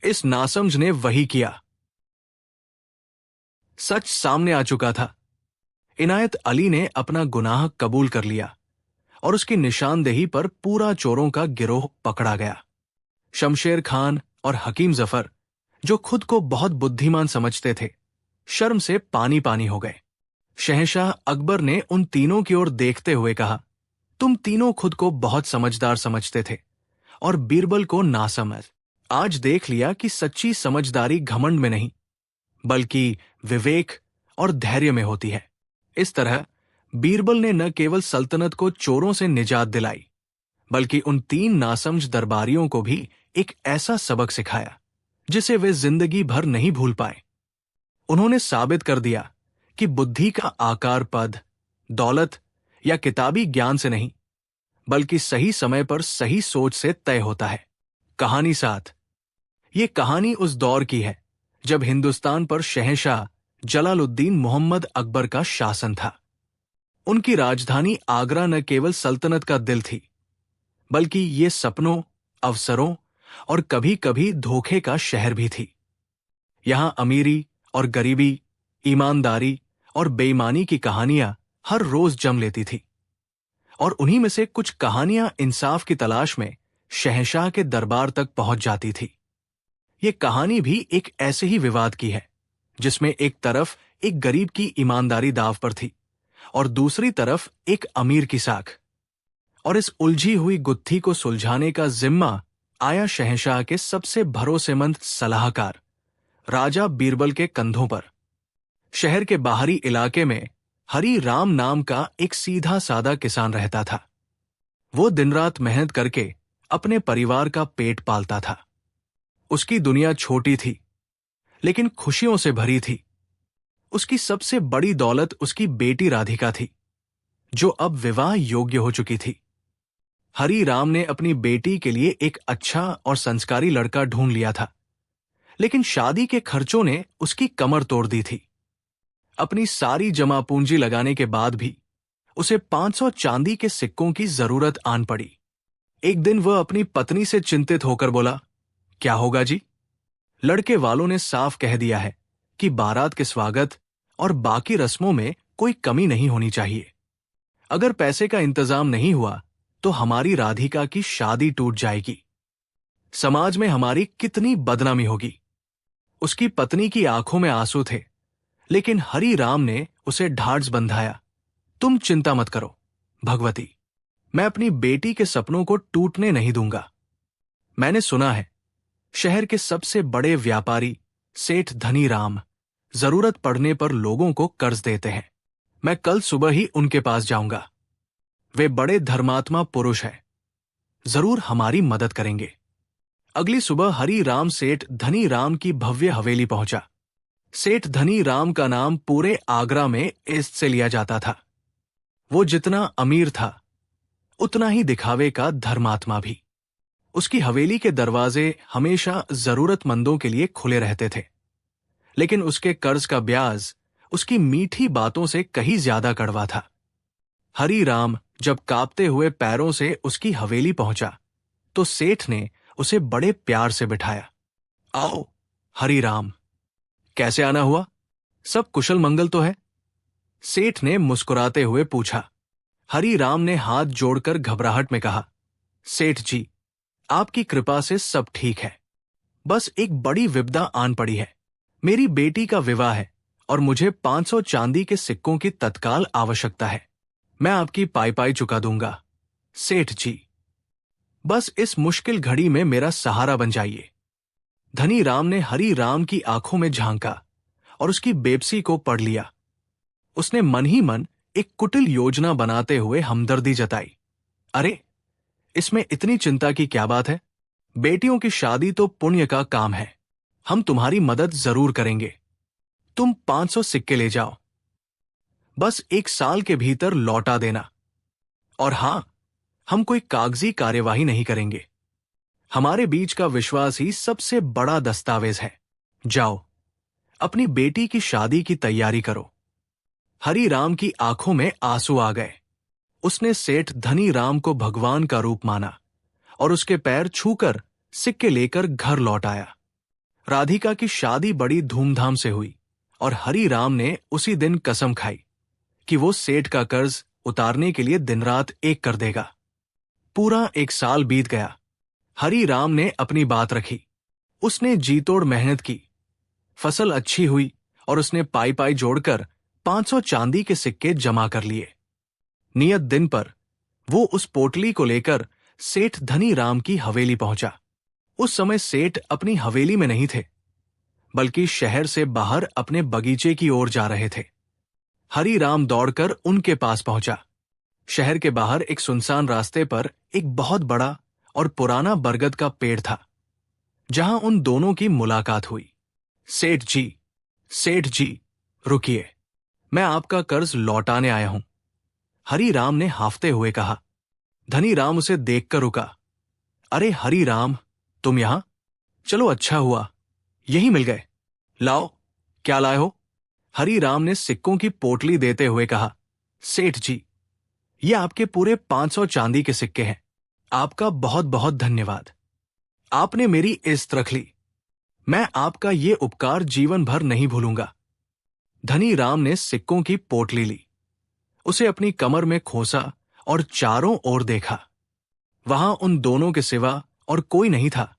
इस नासमझ ने वही किया। सच सामने आ चुका था। इनायत अली ने अपना गुनाह कबूल कर लिया और उसकी निशानदेही पर पूरा चोरों का गिरोह पकड़ा गया। शमशेर खान और हकीम जफर, जो खुद को बहुत बुद्धिमान समझते थे, शर्म से पानी पानी हो गए। शहंशाह अकबर ने उन तीनों की ओर देखते हुए कहा, तुम तीनों खुद को बहुत समझदार समझते थे और बीरबल को नासमझ। आज देख लिया कि सच्ची समझदारी घमंड में नहीं, बल्कि विवेक और धैर्य में होती है। इस तरह बीरबल ने न केवल सल्तनत को चोरों से निजात दिलाई, बल्कि उन तीन नासमझ दरबारियों को भी एक ऐसा सबक सिखाया जिसे वे जिंदगी भर नहीं भूल पाए। उन्होंने साबित कर दिया कि बुद्धि का आकार पद, दौलत या किताबी ज्ञान से नहीं, बल्कि सही समय पर सही सोच से तय होता है। कहानी 7। ये कहानी उस दौर की है जब हिंदुस्तान पर शहंशाह जलालुद्दीन मोहम्मद अकबर का शासन था। उनकी राजधानी आगरा न केवल सल्तनत का दिल थी, बल्कि ये सपनों, अवसरों और कभी कभी धोखे का शहर भी थी। यहां अमीरी और गरीबी, ईमानदारी और बेईमानी की कहानियां हर रोज जम लेती थी, और उन्हीं में से कुछ कहानियां इंसाफ की तलाश में शहंशाह के दरबार तक पहुंच जाती थी। ये कहानी भी एक ऐसे ही विवाद की है, जिसमें एक तरफ एक गरीब की ईमानदारी दांव पर थी और दूसरी तरफ एक अमीर की साख। और इस उलझी हुई गुत्थी को सुलझाने का जिम्मा आया शहंशाह के सबसे भरोसेमंद सलाहकार राजा बीरबल के कंधों पर। शहर के बाहरी इलाके में हरी राम नाम का एक सीधा सादा किसान रहता था। वो दिन रात मेहनत करके अपने परिवार का पेट पालता था। उसकी दुनिया छोटी थी, लेकिन खुशियों से भरी थी। उसकी सबसे बड़ी दौलत उसकी बेटी राधिका थी, जो अब विवाह योग्य हो चुकी थी। हरी राम ने अपनी बेटी के लिए एक अच्छा और संस्कारी लड़का ढूंढ लिया था, लेकिन शादी के खर्चों ने उसकी कमर तोड़ दी थी। अपनी सारी जमा पूंजी लगाने के बाद भी उसे 500 चांदी के सिक्कों की जरूरत आन पड़ी। एक दिन वह अपनी पत्नी से चिंतित होकर बोला, क्या होगा जी? लड़के वालों ने साफ कह दिया है कि बारात के स्वागत और बाकी रस्मों में कोई कमी नहीं होनी चाहिए। अगर पैसे का इंतजाम नहीं हुआ तो हमारी राधिका की शादी टूट जाएगी। समाज में हमारी कितनी बदनामी होगी। उसकी पत्नी की आंखों में आंसू थे, लेकिन हरी राम ने उसे ढाढ़स बंधाया। तुम चिंता मत करो भगवती, मैं अपनी बेटी के सपनों को टूटने नहीं दूंगा। मैंने सुना है शहर के सबसे बड़े व्यापारी सेठ धनी राम जरूरत पड़ने पर लोगों को कर्ज देते हैं। मैं कल सुबह ही उनके पास जाऊंगा। वे बड़े धर्मात्मा पुरुष हैं, जरूर हमारी मदद करेंगे। अगली सुबह हरी राम सेठ धनी राम की भव्य हवेली पहुंचा। सेठ धनी राम का नाम पूरे आगरा में इज्जत से लिया जाता था। वो जितना अमीर था उतना ही दिखावे का धर्मात्मा भी। उसकी हवेली के दरवाजे हमेशा जरूरतमंदों के लिए खुले रहते थे, लेकिन उसके कर्ज का ब्याज उसकी मीठी बातों से कहीं ज्यादा कड़वा था। हरी राम जब कांपते हुए पैरों से उसकी हवेली पहुंचा तो सेठ ने उसे बड़े प्यार से बिठाया। आओ हरी राम, कैसे आना हुआ? सब कुशल मंगल तो है? सेठ ने मुस्कुराते हुए पूछा। हरी राम ने हाथ जोड़कर घबराहट में कहा, सेठ जी, आपकी कृपा से सब ठीक है। बस एक बड़ी विपदा आन पड़ी है। मेरी बेटी का विवाह है और मुझे 500 चांदी के सिक्कों की तत्काल आवश्यकता है। मैं आपकी पाई पाई चुका दूंगा। सेठ जी, बस इस मुश्किल घड़ी में मेरा सहारा बन जाइए। धनी राम ने हरी राम की आंखों में झांका और उसकी बेबसी को पढ़ लिया। उसने मन ही मन एक कुटिल योजना बनाते हुए हमदर्दी जताई। अरे, इसमें इतनी चिंता की क्या बात है? बेटियों की शादी तो पुण्य का काम है। हम तुम्हारी मदद जरूर करेंगे। तुम 500 सिक्के ले जाओ, बस 1 साल के भीतर लौटा देना। और हां, हम कोई कागजी कार्यवाही नहीं करेंगे। हमारे बीच का विश्वास ही सबसे बड़ा दस्तावेज है। जाओ, अपनी बेटी की शादी की तैयारी करो। हरी राम की आंखों में आंसू आ गए। उसने सेठ धनी राम को भगवान का रूप माना और उसके पैर छूकर सिक्के लेकर घर लौट आया। राधिका की शादी बड़ी धूमधाम से हुई और हरी राम ने उसी दिन कसम खाई कि वो सेठ का कर्ज उतारने के लिए दिन रात एक कर देगा। पूरा 1 साल बीत गया। हरी राम ने अपनी बात रखी। उसने जी तोड़ मेहनत की। फसल अच्छी हुई और उसने पाई पाई जोड़कर 500 चांदी के सिक्के जमा कर लिए। नियत दिन पर वो उस पोटली को लेकर सेठ धनी राम की हवेली पहुंचा। उस समय सेठ अपनी हवेली में नहीं थे, बल्कि शहर से बाहर अपने बगीचे की ओर जा रहे थे। हरी राम दौड़कर उनके पास पहुंचा। शहर के बाहर एक सुनसान रास्ते पर एक बहुत बड़ा और पुराना बरगद का पेड़ था, जहां उन दोनों की मुलाकात हुई। सेठ जी, रुकिए, मैं आपका कर्ज लौटाने आया हूं, हरी राम ने हाफते हुए कहा। धनी राम उसे देखकर रुका। अरे हरी राम, तुम यहां? चलो अच्छा हुआ, यही मिल गए। लाओ, क्या लाए हो? हरी राम ने सिक्कों की पोटली देते हुए कहा। सेठ जी, ये आपके पूरे 500 चांदी के सिक्के हैं। आपका बहुत बहुत धन्यवाद। आपने मेरी इज्जत रख ली। मैं आपका ये उपकार जीवन भर नहीं भूलूंगा। धनी राम ने सिक्कों की पोटली ली, उसे अपनी कमर में खोसा और चारों ओर देखा। वहां उन दोनों के सिवा और कोई नहीं था,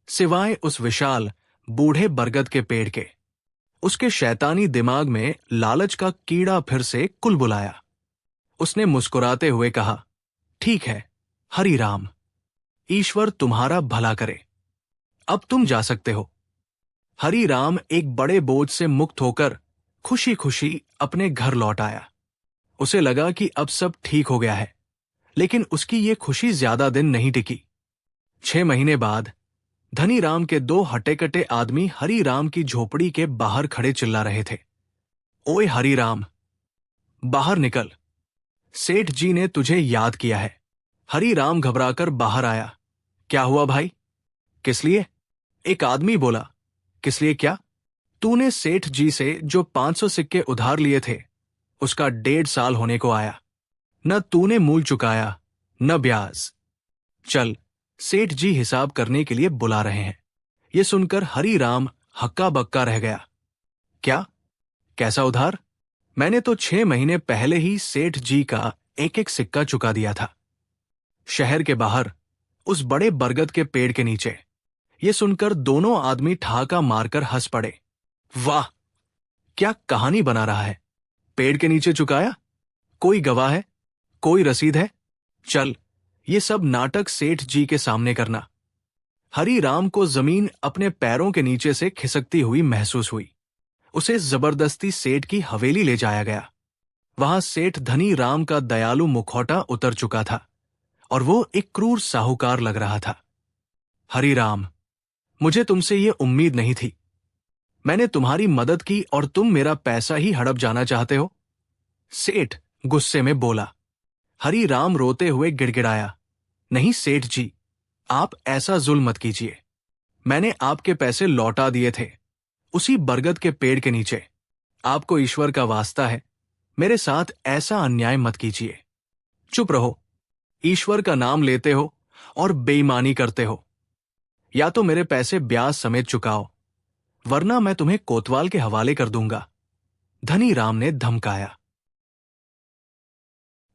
सिवाय उस विशाल बूढ़े बरगद के पेड़ के। उसके शैतानी दिमाग में लालच का कीड़ा फिर से कुलबुलाया। उसने मुस्कुराते हुए कहा, ठीक है हरि राम, ईश्वर तुम्हारा भला करे, अब तुम जा सकते हो। हरि राम एक बड़े बोझ से मुक्त होकर खुशी खुशी अपने घर लौट आया। उसे लगा कि अब सब ठीक हो गया है, लेकिन उसकी ये खुशी ज्यादा दिन नहीं टिकी। 6 महीने बाद धनी राम के 2 हटे-कटे आदमी हरि राम की झोपड़ी के बाहर खड़े चिल्ला रहे थे, ओए हरि राम, बाहर निकल, सेठ जी ने तुझे याद किया है। हरि राम घबराकर बाहर आया। क्या हुआ भाई? किस लिए? एक आदमी बोला। किस लिए क्या? तूने सेठ जी से जो 500 सिक्के उधार लिए थे, उसका 1.5 साल होने को आया। न तूने मूल चुकाया न ब्याज। चल, सेठ जी हिसाब करने के लिए बुला रहे हैं। ये सुनकर हरि राम हक्का बक्का रह गया। क्या? कैसा उधार? मैंने तो 6 महीने पहले ही सेठ जी का एक एक सिक्का चुका दिया था। शहर के बाहर उस बड़े बरगद के पेड़ के नीचे। ये सुनकर दोनों आदमी ठहाका मारकर हंस पड़े। वाह, क्या कहानी बना रहा है। पेड़ के नीचे चुकाया? कोई गवाह है? कोई रसीद है? चल, ये सब नाटक सेठ जी के सामने करना। हरि राम को जमीन अपने पैरों के नीचे से खिसकती हुई महसूस हुई। उसे जबरदस्ती सेठ की हवेली ले जाया गया। वहां सेठ धनी राम का दयालु मुखौटा उतर चुका था और वो एक क्रूर साहूकार लग रहा था। हरि राम, मुझे तुमसे ये उम्मीद नहीं थी। मैंने तुम्हारी मदद की और तुम मेरा पैसा ही हड़प जाना चाहते हो? सेठ गुस्से में बोला। हरि राम रोते हुए गिड़गिड़ाया, नहीं सेठ जी, आप ऐसा जुल्म मत कीजिए। मैंने आपके पैसे लौटा दिए थे, उसी बरगद के पेड़ के नीचे। आपको ईश्वर का वास्ता है, मेरे साथ ऐसा अन्याय मत कीजिए। चुप रहो, ईश्वर का नाम लेते हो और बेईमानी करते हो। या तो मेरे पैसे ब्याज समेत चुकाओ, वरना मैं तुम्हें कोतवाल के हवाले कर दूंगा, धनी राम ने धमकाया।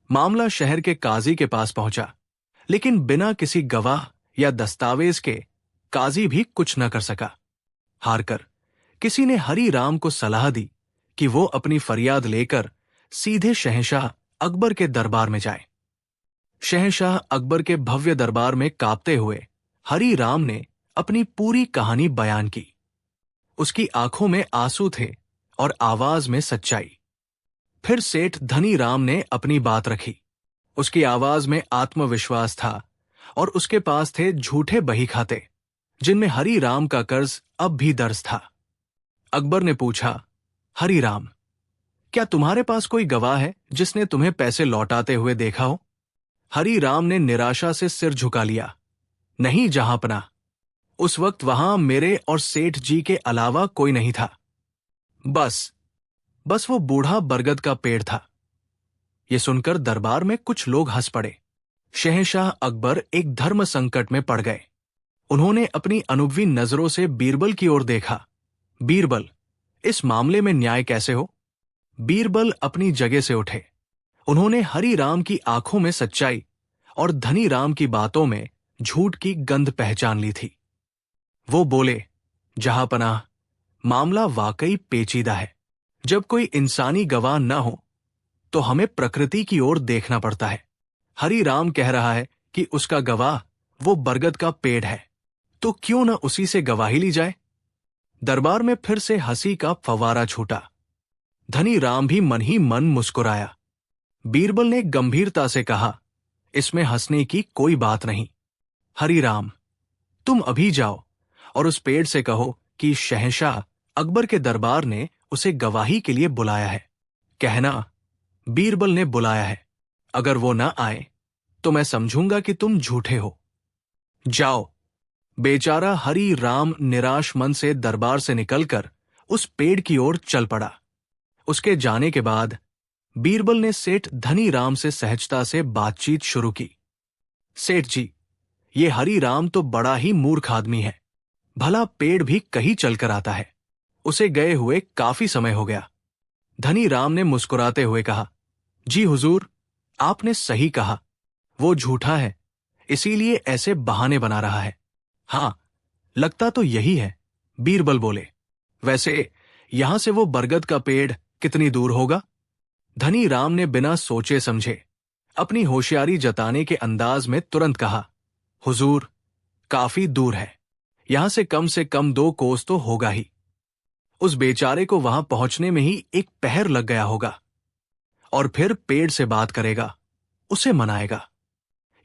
मामला शहर के काजी के पास पहुंचा, लेकिन बिना किसी गवाह या दस्तावेज के काजी भी कुछ न कर सका। हारकर किसी ने हरि राम को सलाह दी कि वो अपनी फरियाद लेकर सीधे शहंशाह अकबर के दरबार में जाए। शहंशाह अकबर के भव्य दरबार में कांपते हुए हरि राम ने अपनी पूरी कहानी बयान की। उसकी आंखों में आंसू थे और आवाज में सच्चाई। फिर सेठ धनी राम ने अपनी बात रखी। उसकी आवाज में आत्मविश्वास था और उसके पास थे झूठे बही खाते, जिनमें हरि राम का कर्ज अब भी दर्ज था। अकबर ने पूछा, हरि राम, क्या तुम्हारे पास कोई गवाह है जिसने तुम्हें पैसे लौटाते हुए देखा हो? हरि राम ने निराशा से सिर झुका लिया। नहीं जहांपना, उस वक्त वहां मेरे और सेठ जी के अलावा कोई नहीं था। बस वो बूढ़ा बरगद का पेड़ था। ये सुनकर दरबार में कुछ लोग हंस पड़े। शहंशाह अकबर एक धर्म संकट में पड़ गए। उन्होंने अपनी अनुभवी नजरों से बीरबल की ओर देखा। बीरबल, इस मामले में न्याय कैसे हो? बीरबल अपनी जगह से उठे। उन्होंने हरि राम की आंखों में सच्चाई और धनी राम की बातों में झूठ की गंध पहचान ली थी। वो बोले, जहांपनाह, मामला वाकई पेचीदा है। जब कोई इंसानी गवाह न हो तो हमें प्रकृति की ओर देखना पड़ता है। हरि राम कह रहा है कि उसका गवाह वो बरगद का पेड़ है, तो क्यों न उसी से गवाही ली जाए? दरबार में फिर से हंसी का फव्वारा छूटा। धनी राम भी मन ही मन मुस्कुराया। बीरबल ने गंभीरता से कहा, इसमें हंसने की कोई बात नहीं। हरि राम, तुम अभी जाओ और उस पेड़ से कहो कि शहंशाह अकबर के दरबार ने उसे गवाही के लिए बुलाया है। कहना, बीरबल ने बुलाया है। अगर वो न आए तो मैं समझूंगा कि तुम झूठे हो। जाओ। बेचारा हरि राम निराश मन से दरबार से निकलकर उस पेड़ की ओर चल पड़ा। उसके जाने के बाद बीरबल ने सेठ धनी राम से सहजता से बातचीत शुरू की। सेठ जी, ये हरि राम तो बड़ा ही मूर्ख आदमी है। भला पेड़ भी कहीं चलकर आता है। उसे गए हुए काफी समय हो गया। धनी राम ने मुस्कुराते हुए कहा, जी हुजूर, आपने सही कहा। वो झूठा है, इसीलिए ऐसे बहाने बना रहा है। हां, लगता तो यही है, बीरबल बोले। वैसे यहां से वो बरगद का पेड़ कितनी दूर होगा? धनी राम ने बिना सोचे समझे अपनी होशियारी जताने के अंदाज में तुरंत कहा, हुजूर, काफी दूर है, यहां से कम 2 कोस तो होगा ही। उस बेचारे को वहां पहुंचने में ही एक पहर लग गया होगा, और फिर पेड़ से बात करेगा, उसे मनाएगा।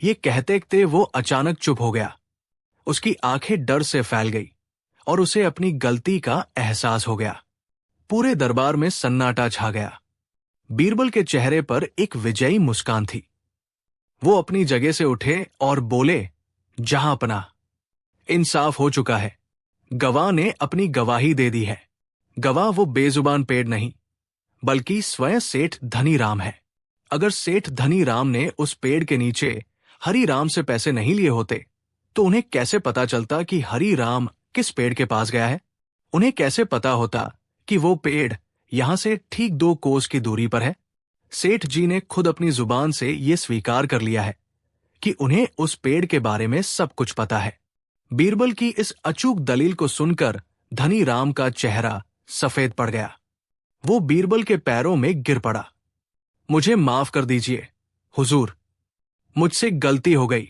ये कहते कहते वो अचानक चुप हो गया। उसकी आंखें डर से फैल गई और उसे अपनी गलती का एहसास हो गया। पूरे दरबार में सन्नाटा छा गया। बीरबल के चेहरे पर एक विजयी मुस्कान थी। वो अपनी जगह से उठे और बोले, जहांपना, इंसाफ हो चुका है। गवाह ने अपनी गवाही दे दी है। गवाह वो बेजुबान पेड़ नहीं, बल्कि स्वयं सेठ धनी राम है। अगर सेठ धनी राम ने उस पेड़ के नीचे हरी राम से पैसे नहीं लिए होते, तो उन्हें कैसे पता चलता कि हरी राम किस पेड़ के पास गया है? उन्हें कैसे पता होता कि वो पेड़ यहां से ठीक 2 कोस की दूरी पर है? सेठ जी ने खुद अपनी जुबान से ये स्वीकार कर लिया है कि उन्हें उस पेड़ के बारे में सब कुछ पता है। बीरबल की इस अचूक दलील को सुनकर धनी राम का चेहरा सफेद पड़ गया। वो बीरबल के पैरों में गिर पड़ा। मुझे माफ कर दीजिए हुजूर, मुझसे गलती हो गई।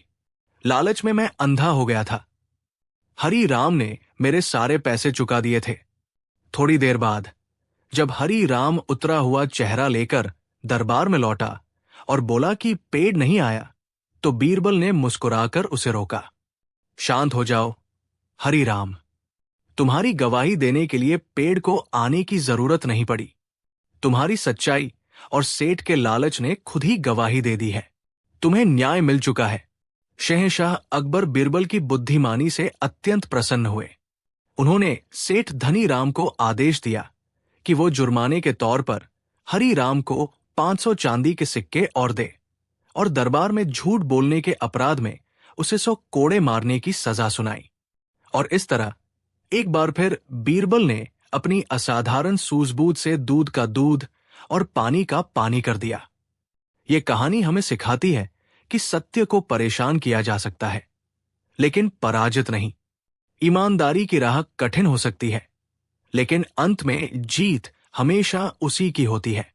लालच में मैं अंधा हो गया था। हरी राम ने मेरे सारे पैसे चुका दिए थे। थोड़ी देर बाद जब हरी राम उतरा हुआ चेहरा लेकर दरबार में लौटा और बोला कि पेड़ नहीं आया, तो बीरबल ने मुस्कुराकर उसे रोका। शांत हो जाओ हरी राम, तुम्हारी गवाही देने के लिए पेड़ को आने की जरूरत नहीं पड़ी। तुम्हारी सच्चाई और सेठ के लालच ने खुद ही गवाही दे दी है। तुम्हें न्याय मिल चुका है। शहंशाह अकबर बीरबल की बुद्धिमानी से अत्यंत प्रसन्न हुए। उन्होंने सेठ धनी राम को आदेश दिया कि वो जुर्माने के तौर पर हरी राम को 500 चांदी के सिक्के और दे, और दरबार में झूठ बोलने के अपराध में उसे 100 कोड़े मारने की सजा सुनाई। और इस तरह एक बार फिर बीरबल ने अपनी असाधारण सूझबूझ से दूध का दूध और पानी का पानी कर दिया। ये कहानी हमें सिखाती है कि सत्य को परेशान किया जा सकता है, लेकिन पराजित नहीं। ईमानदारी की राह कठिन हो सकती है, लेकिन अंत में जीत हमेशा उसी की होती है।